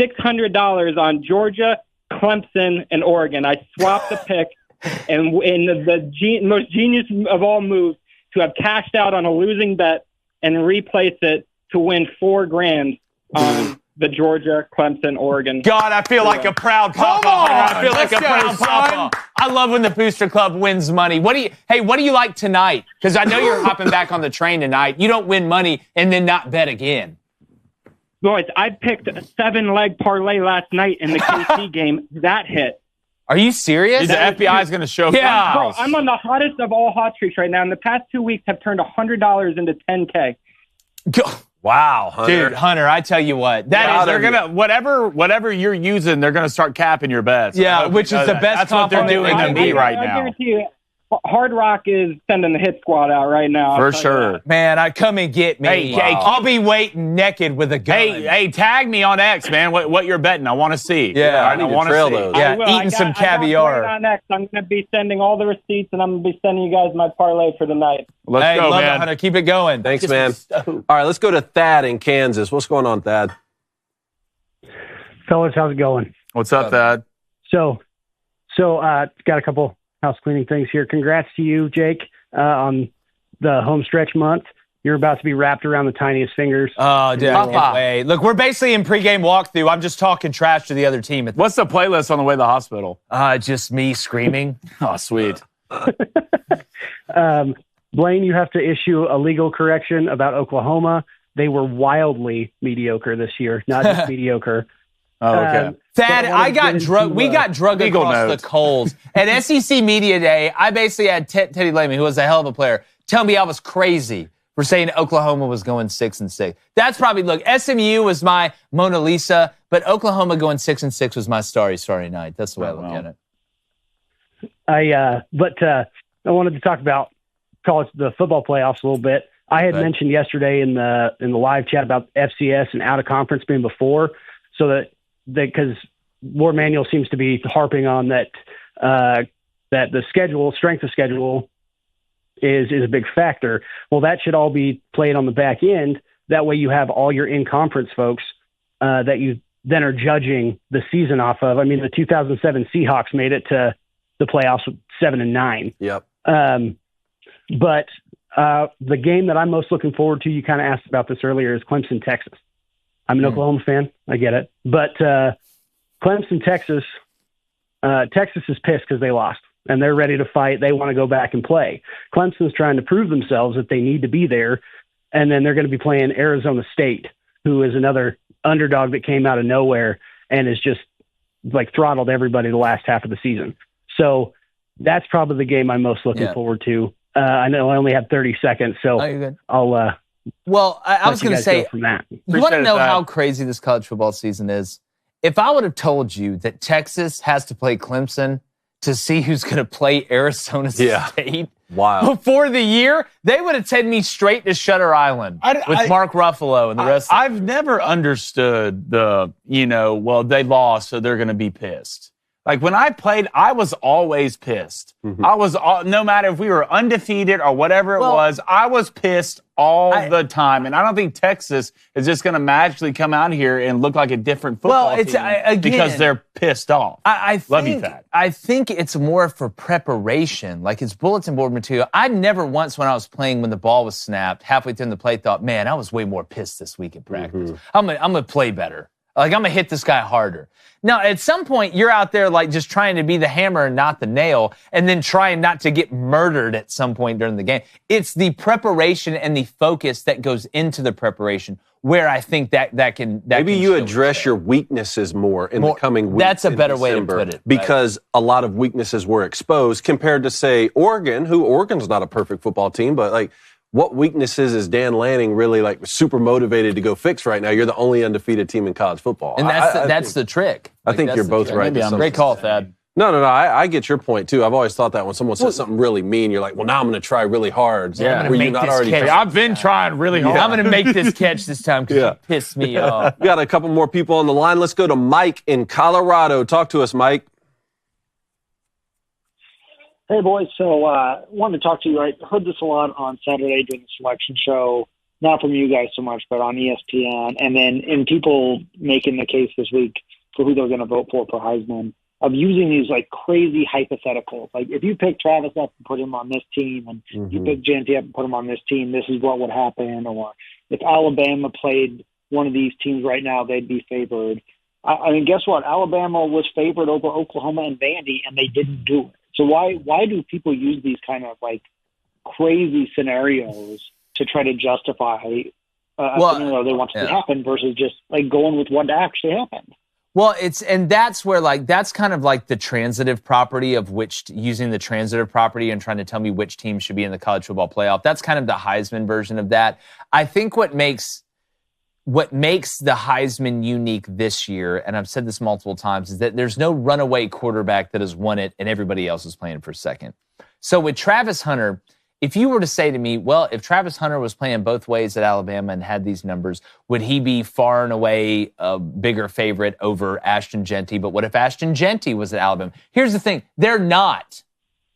$600 on Georgia, Clemson, and Oregon. I swapped the pick and the most genius of all moves to have cashed out on a losing bet and replace it to win $4,000 on the Georgia, Clemson, Oregon. God, I feel like a proud papa. I feel like a proud papa. I love when the Booster Club wins money. What do you like tonight? Because I know you're hopping back on the train tonight. You don't win money and then not bet again. Boys, I picked a 7-leg parlay last night in the KC game. That hit. Are you serious? The FBI is going to show. Yeah. Bro, I'm on the hottest of all hot streaks right now. In the past 2 weeks, have turned $100 into $10K. Wow, Hunter. Dude, Hunter, I tell you what, They're gonna whatever you're using, they're gonna start capping your bets. Yeah, which is the best That's what they're doing to me right I now. guarantee you, Hard Rock is sending the hit squad out right now. For sure. Man, I come and get me. Hey, I'll be waiting naked with a gun. Hey, tag me on X, man. What you're betting? I want to see. Yeah, I need to wanna trail see. those. Yeah, I eating some got caviar. Crain on X. I'm going to be sending all the receipts, and I'm going to be sending you guys my parlay for the night. Let's go, love man. it, Hunter. Keep it going. Thanks, Just man. stoked. All right, let's go to Thad in Kansas. What's going on, Thad? Fellas, how's it going? What's up, Thad? So, got a couple house cleaning things here. Congrats to you, Jake, on the home stretch month. You're about to be wrapped around the tiniest fingers. Oh, dude, I can't wait. Look, we're basically in pregame walkthrough. I'm just talking trash to the other team. What's the playlist on the way to the hospital? Just me screaming. Oh, sweet. Blaine, you have to issue a legal correction about Oklahoma. They were wildly mediocre this year, not just mediocre. Oh, okay. Thad, I got drug. We got drug across notes. the coals at SEC Media Day. I basically had Teddy Lehman, who was a hell of a player, tell me I was crazy for saying Oklahoma was going 6-6. That's probably, look, SMU was my Mona Lisa, but Oklahoma going 6-6 was my starry night. That's the way I look at it. I wanted to talk about the football playoffs a little bit. I had mentioned yesterday in the live chat about FCS and out of conference being before, so that because Ward Manuel seems to be harping on that the strength of schedule is a big factor. Well, that should all be played on the back end. That way you have all your in-conference folks that you then are judging the season off of. I mean, the 2007 Seahawks made it to the playoffs with 7-9. Yep. But the game that I'm most looking forward to, you kind of asked about this earlier, is Clemson, Texas. I'm an Oklahoma fan. I get it. But Clemson, Texas is pissed because they lost, and they're ready to fight. They want to go back and play. Clemson's trying to prove themselves that they need to be there, and then they're going to be playing Arizona State, who is another underdog that came out of nowhere and has just like throttled everybody the last half of the season. So that's probably the game I'm most looking forward to. I know I only have 30 seconds, so you're good. I'll Well, I was going to say, from that. You want to know how crazy this college football season is? If I would have told you that Texas has to play Clemson to see who's going to play Arizona State before the year, they would have taken me straight to Shutter Island with Mark Ruffalo and the rest. I've never understood they lost, so they're going to be pissed. Like, when I played, I was always pissed. Mm-hmm. No matter if we were undefeated or whatever it was, I was pissed all the time. And I don't think Texas is just going to magically come out here and look like a different football team because they're pissed off. Love you, Thad. I think it's more for preparation. Like, it's bulletin board material. I never once, when I was playing, when the ball was snapped, halfway through the play, thought, man, I was way more pissed this week at practice. I'm gonna play better. Like, I'm going to hit this guy harder. Now, at some point, you're out there, like, just trying to be the hammer and not the nail, and then trying not to get murdered at some point during the game. It's the preparation and the focus that goes into the preparation where I think that can maybe you address your weaknesses more in the coming weeks. That's a better way to put it. Because a lot of weaknesses were exposed compared to, say, Oregon's not a perfect football team, but, like, what weaknesses is Dan Lanning really like super motivated to go fix right now? You're the only undefeated team in college football. And that's the trick. I think you're both right. Great call, Thad. No. I get your point, too. I've always thought that when someone says something really mean, you're like, well, now I'm going to try really hard. Yeah. Were you not already catch. I've been trying really hard. I'm going to make this catch this time because you pissed me off. We got a couple more people on the line. Let's go to Mike in Colorado. Talk to us, Mike. Hey, boys. So wanted to talk to you. I heard this a lot on Saturday during the selection show, not from you guys so much, but on ESPN, and then in people making the case this week for who they're going to vote for Heisman. of using these like crazy hypotheticals. Like if you pick Travis up and put him on this team, and you pick Genty up and put him on this team, this is what would happen. Or if Alabama played one of these teams right now, they'd be favored. I mean, guess what? Alabama was favored over Oklahoma and Vandy, and they didn't do it. So why do people use these kind of like crazy scenarios to try to justify a scenario they want to see happen versus just like going with what actually happened? Well, that's where that's kind of like the transitive property of using the transitive property and trying to tell me which team should be in the college football playoff. That's kind of the Heisman version of that. I think what makes the Heisman unique this year, and I've said this multiple times, is that there's no runaway quarterback that has won it and everybody else is playing for second. So with Travis Hunter, if you were to say to me, well, if Travis Hunter was playing both ways at Alabama and had these numbers, would he be far and away a bigger favorite over Ashton Genty? But what if Ashton Genty was at Alabama? Here's the thing. They're not.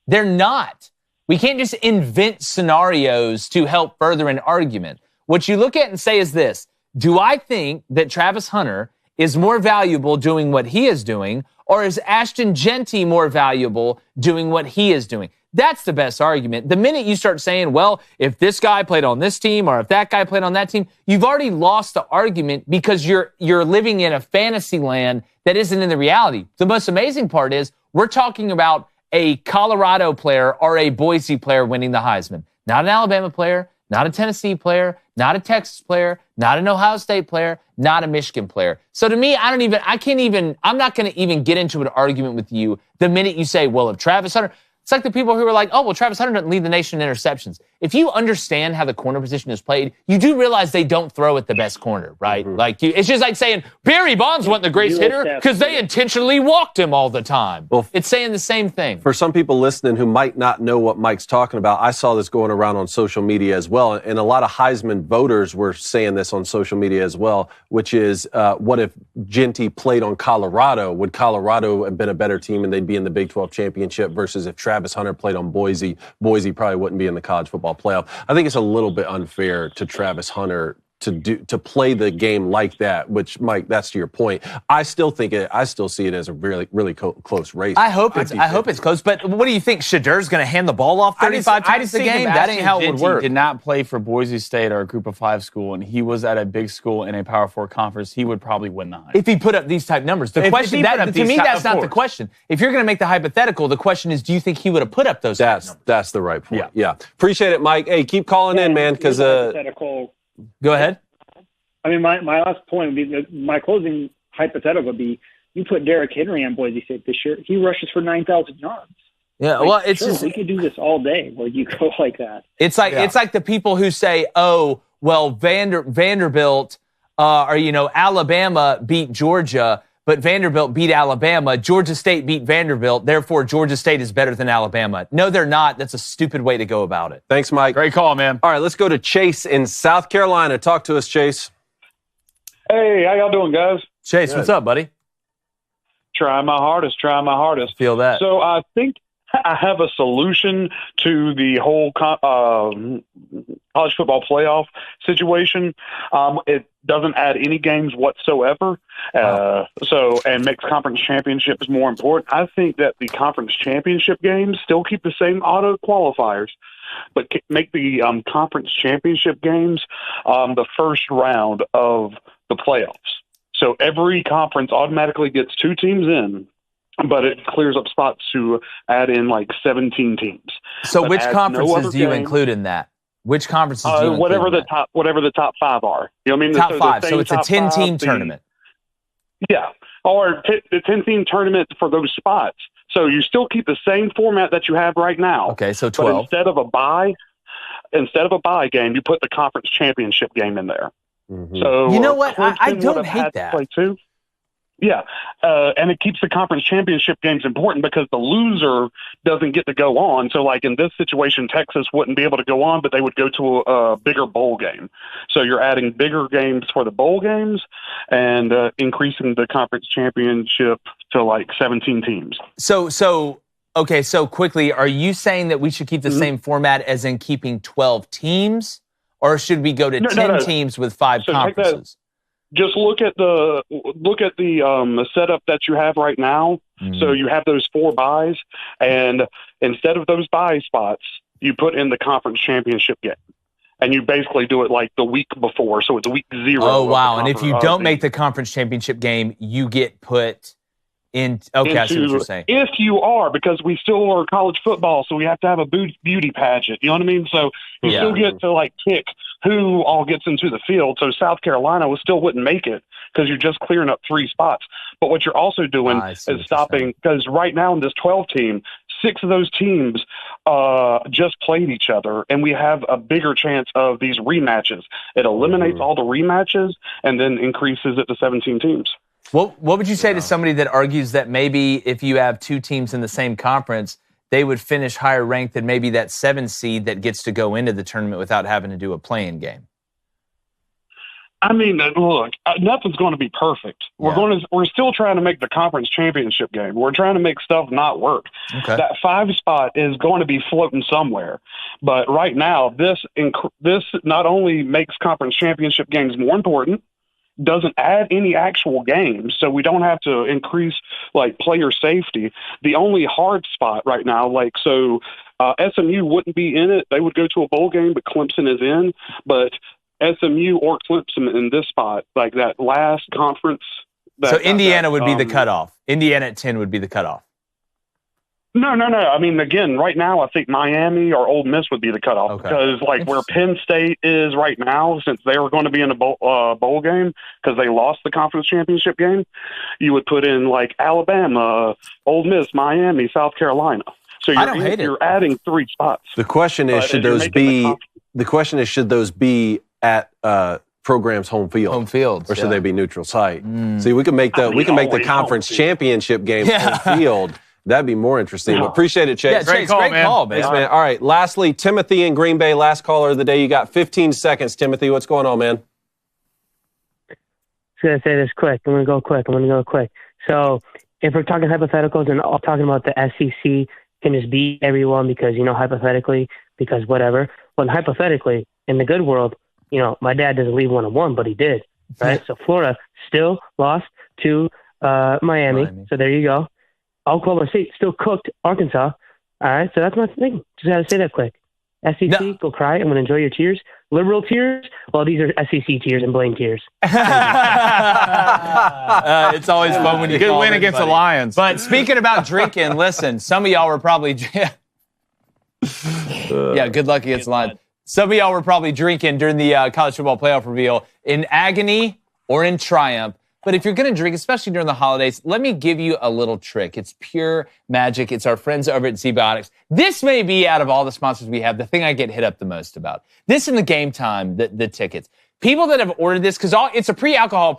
They're not. We can't just invent scenarios to help further an argument. What you look at and say is this. Do I think that Travis Hunter is more valuable doing what he is doing, or is Ashton Genty more valuable doing what he is doing? That's the best argument. The minute you start saying, well, if this guy played on this team or if that guy played on that team, you've already lost the argument because you're living in a fantasy land that isn't in the reality. The most amazing part is we're talking about a Colorado player or a Boise player winning the Heisman, not an Alabama player, not a Tennessee player, not a Texas player, not an Ohio State player, not a Michigan player. So to me, I'm not going to even get into an argument with you the minute you say, well, if Travis Hunter, it's like the people who are like, oh, well, Travis Hunter doesn't lead the nation in interceptions. If you understand how the corner position is played, you do realize they don't throw at the best corner, right? It's just like saying Barry Bonds wasn't the greatest hitter because they intentionally walked him all the time. Well, it's saying the same thing. For some people listening who might not know what Mike's talking about, I saw this going around on social media as well, and a lot of Heisman voters were saying this on social media as well, which is, what if Genty played on Colorado? Would Colorado have been a better team and they'd be in the Big 12 championship versus if Travis Hunter played on Boise probably wouldn't be in the college football playoff. I think it's a little bit unfair to Travis Hunter to play the game like that, which, Mike, that's to your point. I still see it as a really, really close race. I hope it's close, but what do you think? Shedur's going to hand the ball off 35 times a game? That ain't how it would work. Did not play for Boise State or a Group of 5 school, and he was at a big school in a Power 4 conference, he would probably win the Heisman. If he put up these type numbers. The question, to me, that's not the question. If you're going to make the hypothetical, the question is, do you think he would have put up those numbers? That's the right point. Yeah. Appreciate it, Mike. Hey, keep calling in, man, because go ahead. I mean, my last point would be, my closing hypothetical would be, you put Derrick Henry on Boise State this year, he rushes for 9,000 yards. Yeah, like, well, it's we could do this all day where you go like that. It's like the people who say, oh, well, Vanderbilt or Alabama beat Georgia, but Vanderbilt beat Alabama. Georgia State beat Vanderbilt. Therefore, Georgia State is better than Alabama. No, they're not. That's a stupid way to go about it. Thanks, Mike. Great call, man. All right, let's go to Chase in South Carolina. Talk to us, Chase. Hey, how y'all doing, guys? Chase, what's up, buddy? Trying my hardest. Feel that. So I think I have a solution to the whole college football playoff situation. It doesn't add any games whatsoever. And makes conference championships more important. I think that the conference championship games still keep the same auto qualifiers, but make the conference championship games the first round of the playoffs. So every conference automatically gets 2 teams in, but it clears up spots to add in like 17 teams. So which conferences do you include in that? Which conferences do you include whatever the top 5 are. You know what I mean? Top 5. So it's a 10-team tournament. Yeah. Or the 10-team tournament for those spots. So you still keep the same format that you have right now. Okay, so 12. But instead of a bye game, you put the conference championship game in there. Mm-hmm. So you know what? I don't hate that. Play too. Yeah, and it keeps the conference championship games important because the loser doesn't get to go on. So, like in this situation, Texas wouldn't be able to go on, but they would go to a bigger bowl game. So you're adding bigger games for the bowl games and increasing the conference championship to like 17 teams. So quickly, are you saying that we should keep the same format as in keeping 12 teams, or should we go to 10 teams with 5 conferences? just look at the setup that you have right now. So you have those 4 buys, and instead of those buy spots, you put in the conference championship game. And you basically do it like the week before, so it's week 0. Oh, wow. And if you don't make the conference championship game, you get put in. Okay, I see what you're saying. If you are, because we still are college football, so we have to have a beauty pageant. You know what I mean? So you still get to like pick who all gets into the field. So South Carolina still wouldn't make it because you're just clearing up 3 spots. But what you're also doing is stopping, because right now in this 12 team, 6 of those teams just played each other, and we have a bigger chance of these rematches. It eliminates all the rematches and then increases it to 17 teams. What would you say to somebody that argues that maybe if you have 2 teams in the same conference, they would finish higher ranked than maybe that 7 seed that gets to go into the tournament without having to do a play-in game? I mean, look, nothing's going to be perfect. We're still trying to make the conference championship game. We're trying to make stuff not work. Okay. That 5 spot is going to be floating somewhere. But right now, this not only makes conference championship games more important, doesn't add any actual games, so we don't have to increase like player safety. The only hard spot right now, SMU wouldn't be in it. They would go to a bowl game, but Clemson is in. But SMU or Clemson in this spot, like that last conference. So Indiana would be the cutoff. Indiana at 10 would be the cutoff. No. I mean, again, right now, I think Miami or Ole Miss would be the cutoff because, where Penn State is right now, since they were going to be in a bowl game because they lost the conference championship game, you would put in like Alabama, Ole Miss, Miami, South Carolina. So you're adding 3 spots. The question is, should those be at program's home field, or should they be neutral site? See, we can make the conference championship game home field. That'd be more interesting. But appreciate it, Chase. Yeah, great call, man. Thanks, man. All right. Lastly, Timothy in Green Bay, last caller of the day. You got 15 seconds, Timothy. What's going on, man? I'm going to say this quick. I'm going to go quick. So if we're talking hypotheticals and all talking about the SEC can just beat everyone because, hypothetically, because whatever. Well, hypothetically, in the good world, my dad doesn't leave 1-1, but he did, right? So Florida still lost to Miami. So there you go. Oklahoma State still cooked Arkansas. All right, so that's my thing. Just got to say that quick. SEC, go cry. I'm going to enjoy your tears. Liberal tears? Well, these are SEC tears and blame tears. It's always fun when you good win against the Lions. But speaking about drinking, listen, some of y'all were probably good luck against the Lions. Some of y'all were probably drinking during the college football playoff reveal in agony or in triumph. But if you're going to drink, especially during the holidays, let me give you a little trick. It's pure magic. It's our friends over at Z-Biotics. This may be, out of all the sponsors we have, the thing I get hit up the most about. This and the game time, the tickets. People that have ordered this, because it's a pre-alcohol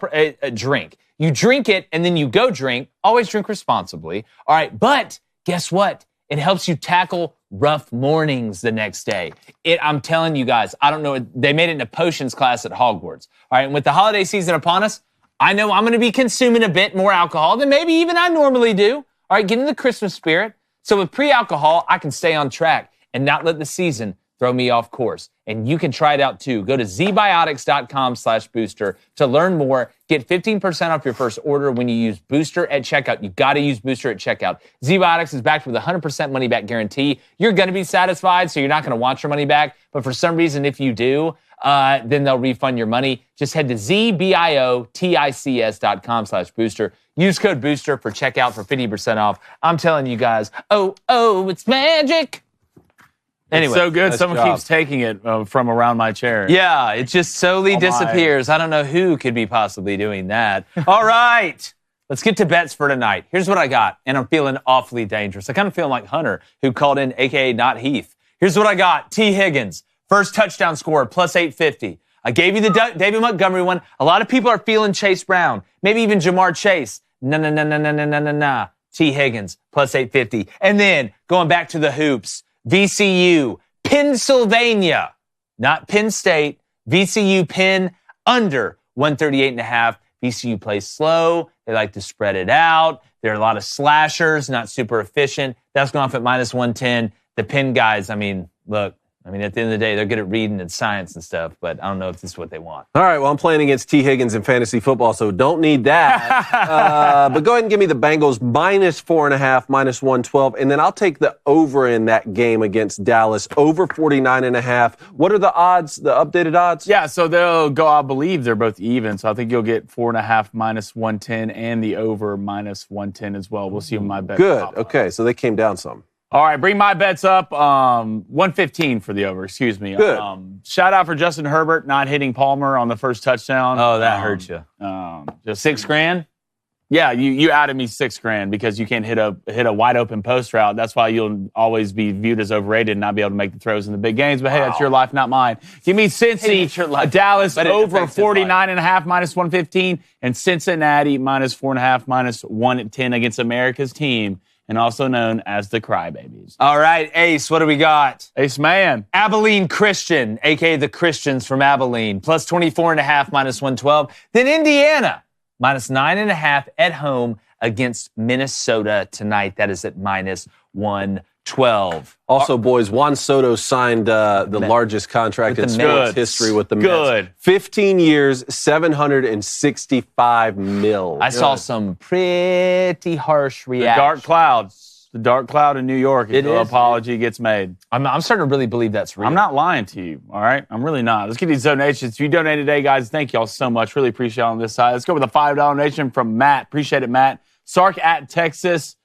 drink. You drink it, and then you go drink. Always drink responsibly. All right, but guess what? It helps you tackle rough mornings the next day. I'm telling you guys, I don't know. They made it in a potions class at Hogwarts. All right, and with the holiday season upon us, I know I'm going to be consuming a bit more alcohol than maybe even I normally do. All right, get in the Christmas spirit. So with pre-alcohol, I can stay on track and not let the season throw me off course. And you can try it out too. Go to zbiotics.com/booster to learn more. Get 15% off your first order when you use Booster at checkout. You got to use Booster at checkout. Z-Biotics is backed with a 100% money-back guarantee. You're going to be satisfied, so you're not going to want your money back. But for some reason, if you do, then they'll refund your money. Just head to zbiotics.com/booster. Use code BOOSTER for checkout for 50% off. I'm telling you guys, it's magic. Anyway, it's so good, someone keeps taking it from around my chair. Yeah, it just slowly disappears. I don't know who could be possibly doing that. All right, let's get to bets for tonight. Here's what I got, and I'm feeling awfully dangerous. I kind of feel like Hunter, who called in, a.k.a. not Heath. Here's what I got. T. Higgins, first touchdown scorer, plus 850. I gave you the David Montgomery one. A lot of people are feeling Chase Brown, maybe even Jamar Chase. No. T. Higgins, plus 850. And then, going back to the hoops, VCU, Pennsylvania, not Penn State, VCU Penn under 138.5. VCU plays slow. They like to spread it out. There are a lot of slashers, not super efficient. That's going off at minus 110. The Penn guys, I mean, look, I mean, at the end of the day, they're good at reading and science and stuff, but I don't know if this is what they want. All right, well, I'm playing against T. Higgins in fantasy football, so don't need that. But go ahead and give me the Bengals -4.5, -112, and then I'll take the over in that game against Dallas, over 49.5. What are the odds, the updated odds? Yeah, so they'll go, I believe they're both even, so I think you'll get 4.5 -110 and the over -110 as well. We'll see what my bet. Good, okay, so they came down some. All right, bring my bets up. 115 for the over, excuse me. Good. Shout out for Justin Herbert not hitting Palmer on the first touchdown. Oh, that hurt you. Just $6,000? Yeah, you added me $6,000 because you can't hit a wide open post route. That's why you'll always be viewed as overrated and not be able to make the throws in the big games. But hey, that's your life, not mine. Give me Cincy, Dallas over 49.5 -115, and Cincinnati -4.5 -110 against America's team, and also known as the Crybabies. All right, Ace, what do we got? Ace man. Abilene Christian, a.k.a. the Christians from Abilene, +24.5 -112. Then Indiana, -9.5 at home against Minnesota tonight. That is at -112. Also, boys, Juan Soto signed the largest contract in sports history with the Mets. 15 years, $765 million. I saw some pretty harsh reactions. The dark cloud in New York. If no apology gets made. I'm starting to really believe that's real. I'm not lying to you, all right? I'm really not. Let's get these donations. If you donate today, guys, thank y'all so much. Really appreciate it on this side. Let's go with a $5 donation from Matt. Appreciate it, Matt. Sark at Texas.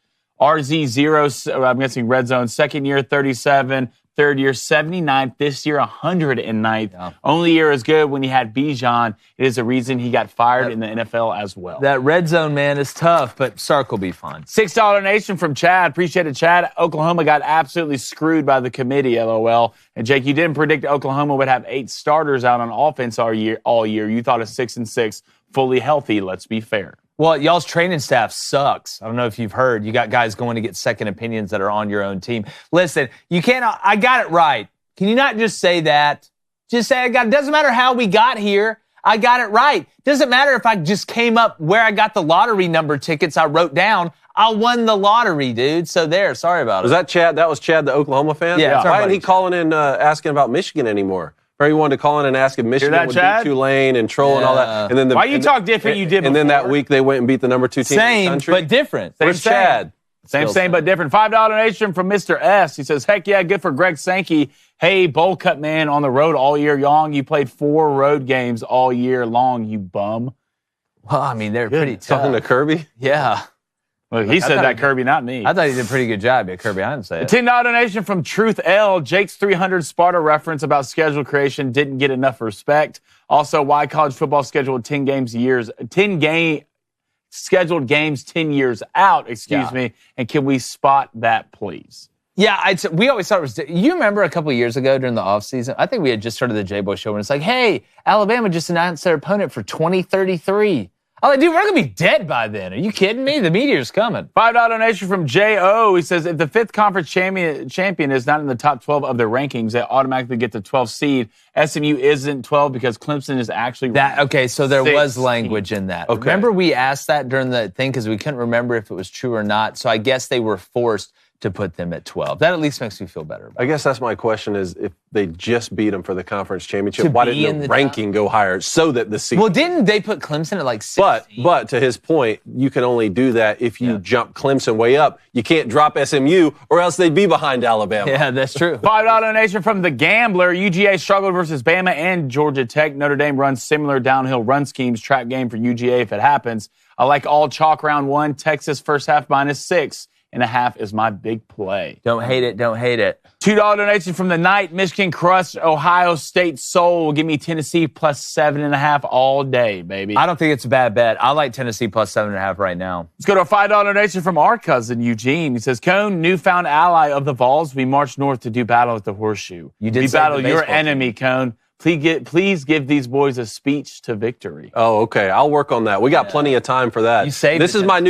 RZ0, I'm guessing Red Zone, second year, 37. Third year, 79th. This year, 109th. Yeah. Only year is good when he had Bijan. It is the reason he got fired in the NFL as well. That red zone, man, is tough, but Sark will be fine. $6 donation from Chad. Appreciate it, Chad. Oklahoma got absolutely screwed by the committee, LOL. And, Jake, you didn't predict Oklahoma would have 8 starters out on offense all year. You thought a 6-6, fully healthy. Let's be fair. Well, y'all's training staff sucks. I don't know if you've heard. You got guys going to get second opinions that are on your own team. Listen, you can't. I got it right. Can you not just say that? Just say I got it. Doesn't matter how we got here. I got it right. Doesn't matter if I just came up where I got the lottery number tickets I wrote down. I won the lottery, dude. So there. Sorry about it. Was that Chad? That was Chad, the Oklahoma fan? Yeah. Why isn't he calling in asking about Michigan anymore? Or he wanted to call in and ask if Michigan would beat Tulane and troll and all that. And then why you talk different? You did before. And then that week they went and beat the number 2 team in the country. Same, but different. Where's Chad? Same, but different. $5 donation from Mr. S. He says, heck yeah, good for Greg Sankey. Hey, bowl cut man on the road all year long. You played 4 road games all year long, you bum. Well, I mean, they're pretty tough. Talking to Kirby? Yeah. Well, he said that, Kirby, not me. I thought he did a pretty good job, but Kirby, I didn't say it. $10 donation from Truth L. Jake's 300 Sparta reference about schedule creation didn't get enough respect. Also, why college football scheduled 10 scheduled games 10 years out, excuse me, and can we spot that, please? Yeah, we always thought it was. You remember a couple of years ago during the offseason? I think we had just started the J-Boy show, and it's like, hey, Alabama just announced their opponent for 2033. I'm like, dude, we're going to be dead by then. Are you kidding me? The meteor's coming. $5 donation from J.O. He says, if the 5th conference champion is not in the top 12 of their rankings, they automatically get the 12th seed. SMU isn't 12 because Clemson is actually that. Okay, so there was language in that. Okay. Remember we asked that during the thing because we couldn't remember if it was true or not. So I guess they were forced to put them at 12. That at least makes me feel better. I guess that's my question is if they just beat them for the conference championship, why didn't the ranking go higher so that the seed... Well, didn't they put Clemson at like 16? But to his point, you can only do that if you jump Clemson way up. You can't drop SMU or else they'd be behind Alabama. Yeah, that's true. $5 donation from The Gambler. UGA struggled versus Bama and Georgia Tech. Notre Dame runs similar downhill run schemes. Trap game for UGA if it happens. I like all chalk round 1. Texas first half -6.5 is my big play. Don't hate it. Don't hate it. $2 donation from the night. Michigan crushed Ohio State Soul. Give me Tennessee +7.5 all day, baby. I don't think it's a bad bet. I like Tennessee +7.5 right now. Let's go to a $5 donation from our cousin Eugene. He says, Cone, newfound ally of the Vols. We march north to do battle at the Horseshoe. You did we say battle the your baseball enemy, team. Cone. Please give these boys a speech to victory. Oh, okay. I'll work on that. We got plenty of time for that. You saved this is my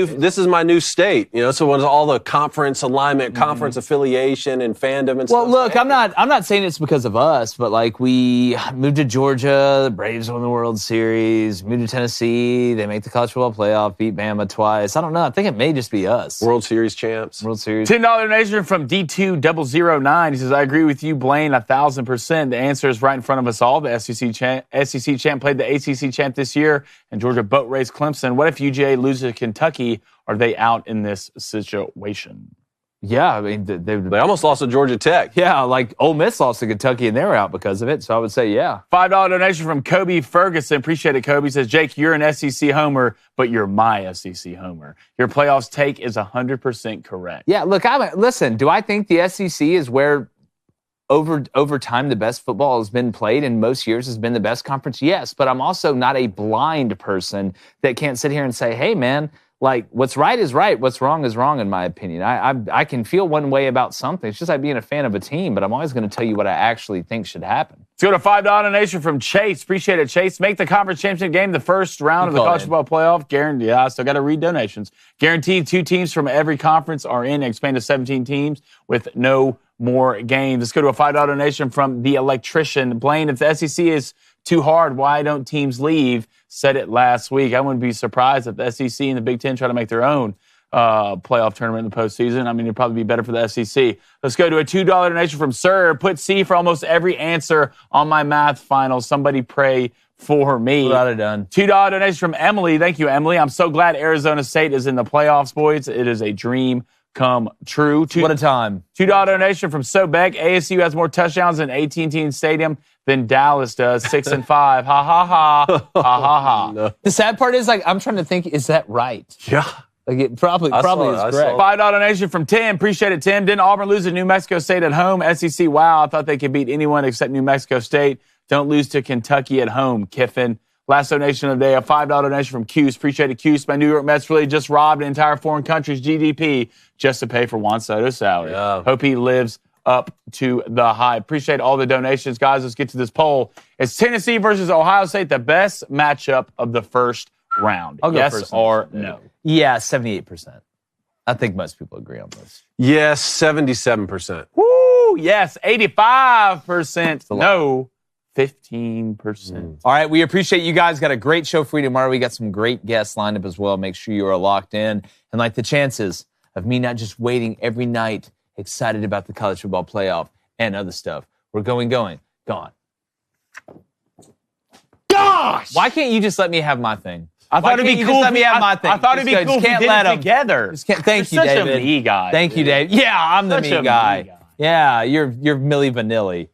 new state. So when all the conference alignment, conference affiliation, and fandom and stuff. Well, look, I'm not saying it's because of us, but like we moved to Georgia, the Braves won the World Series, moved to Tennessee, they make the college football playoff, beat Bama twice. I don't know. I think it may just be us. World Series champs. World Series. $10 donation from D2009. He says, I agree with you, Blaine, 1,000%. The answer is right in front of us all. The SEC champ played the ACC champ this year, and Georgia boat raced Clemson. What if UGA loses to Kentucky? Are they out in this situation? Yeah, I mean, they almost lost to Georgia Tech. Yeah, like Ole Miss lost to Kentucky, and they were out because of it. So I would say, yeah. $5 donation from Kobe Ferguson. Appreciate it, Kobe. Says, Jake, you're an SEC homer, but you're my SEC homer. Your playoffs take is 100% correct. Yeah, look, listen, do I think the SEC is where over time the best football has been played and most years has been the best conference? Yes, but I'm also not a blind person that can't sit here and say, hey, man, like, what's right is right, what's wrong is wrong, in my opinion. I can feel one way about something. It's just like being a fan of a team, but I'm always going to tell you what I actually think should happen. Let's go to $5 donation from Chase. Appreciate it, Chase. Make the conference championship game the first round of the college football playoff. Guaranteed. Yeah, I still got to read donations. Guaranteed 2 teams from every conference are in, expand to 17 teams with no more games. Let's go to a $5 donation from the electrician. Blaine, if the SEC is too hard, why don't teams leave? Said it last week. I wouldn't be surprised if the SEC and the Big Ten try to make their own playoff tournament in the postseason. I mean, it'd probably be better for the SEC. Let's go to a $2 donation from Sir. Put C for almost every answer on my math final. Somebody pray for me. Got it done. $2 donation from Emily. Thank you, Emily. I'm so glad Arizona State is in the playoffs, boys. It is a dream come true. What a time. $2 donation from Sobek. ASU has more touchdowns in AT&T Stadium than Dallas does. 6-5. Ha ha ha. Ha ha ha. No. The sad part is, like, I'm trying to think, is that right? Yeah. Like, it probably is correct. $5 donation from Tim. Appreciate it, Tim. Didn't Auburn lose to New Mexico State at home? SEC, wow. I thought they could beat anyone except New Mexico State. Don't lose to Kentucky at home, Kiffin. Last donation of the day, a $5 donation from Cuse. Appreciate it, Cuse. My New York Mets really just robbed an entire foreign country's GDP just to pay for Juan Soto's salary. Yeah. Hope he lives up to the hype. Appreciate all the donations. Guys, let's get to this poll. Is Tennessee versus Ohio State the best matchup of the first round? I'll go yes first or no? Yeah, 78%. I think most people agree on this. Yes, 77%. Woo! Yes, 85%. No. 15%. All right, we appreciate you guys. Got a great show for you tomorrow. We got some great guests lined up as well. Make sure you are locked in. And like the chances of me not just waiting every night, excited about the college football playoff and other stuff. We're going, gone. Gosh! Why can't you just let me have my thing? I thought it'd be cool. Let me have my thing. I thought it'd be cool if we did it together. Thank you, David. Such a me guy. Thank you, Dave. Yeah, I'm the me guy. Yeah, you're Milli Vanilli.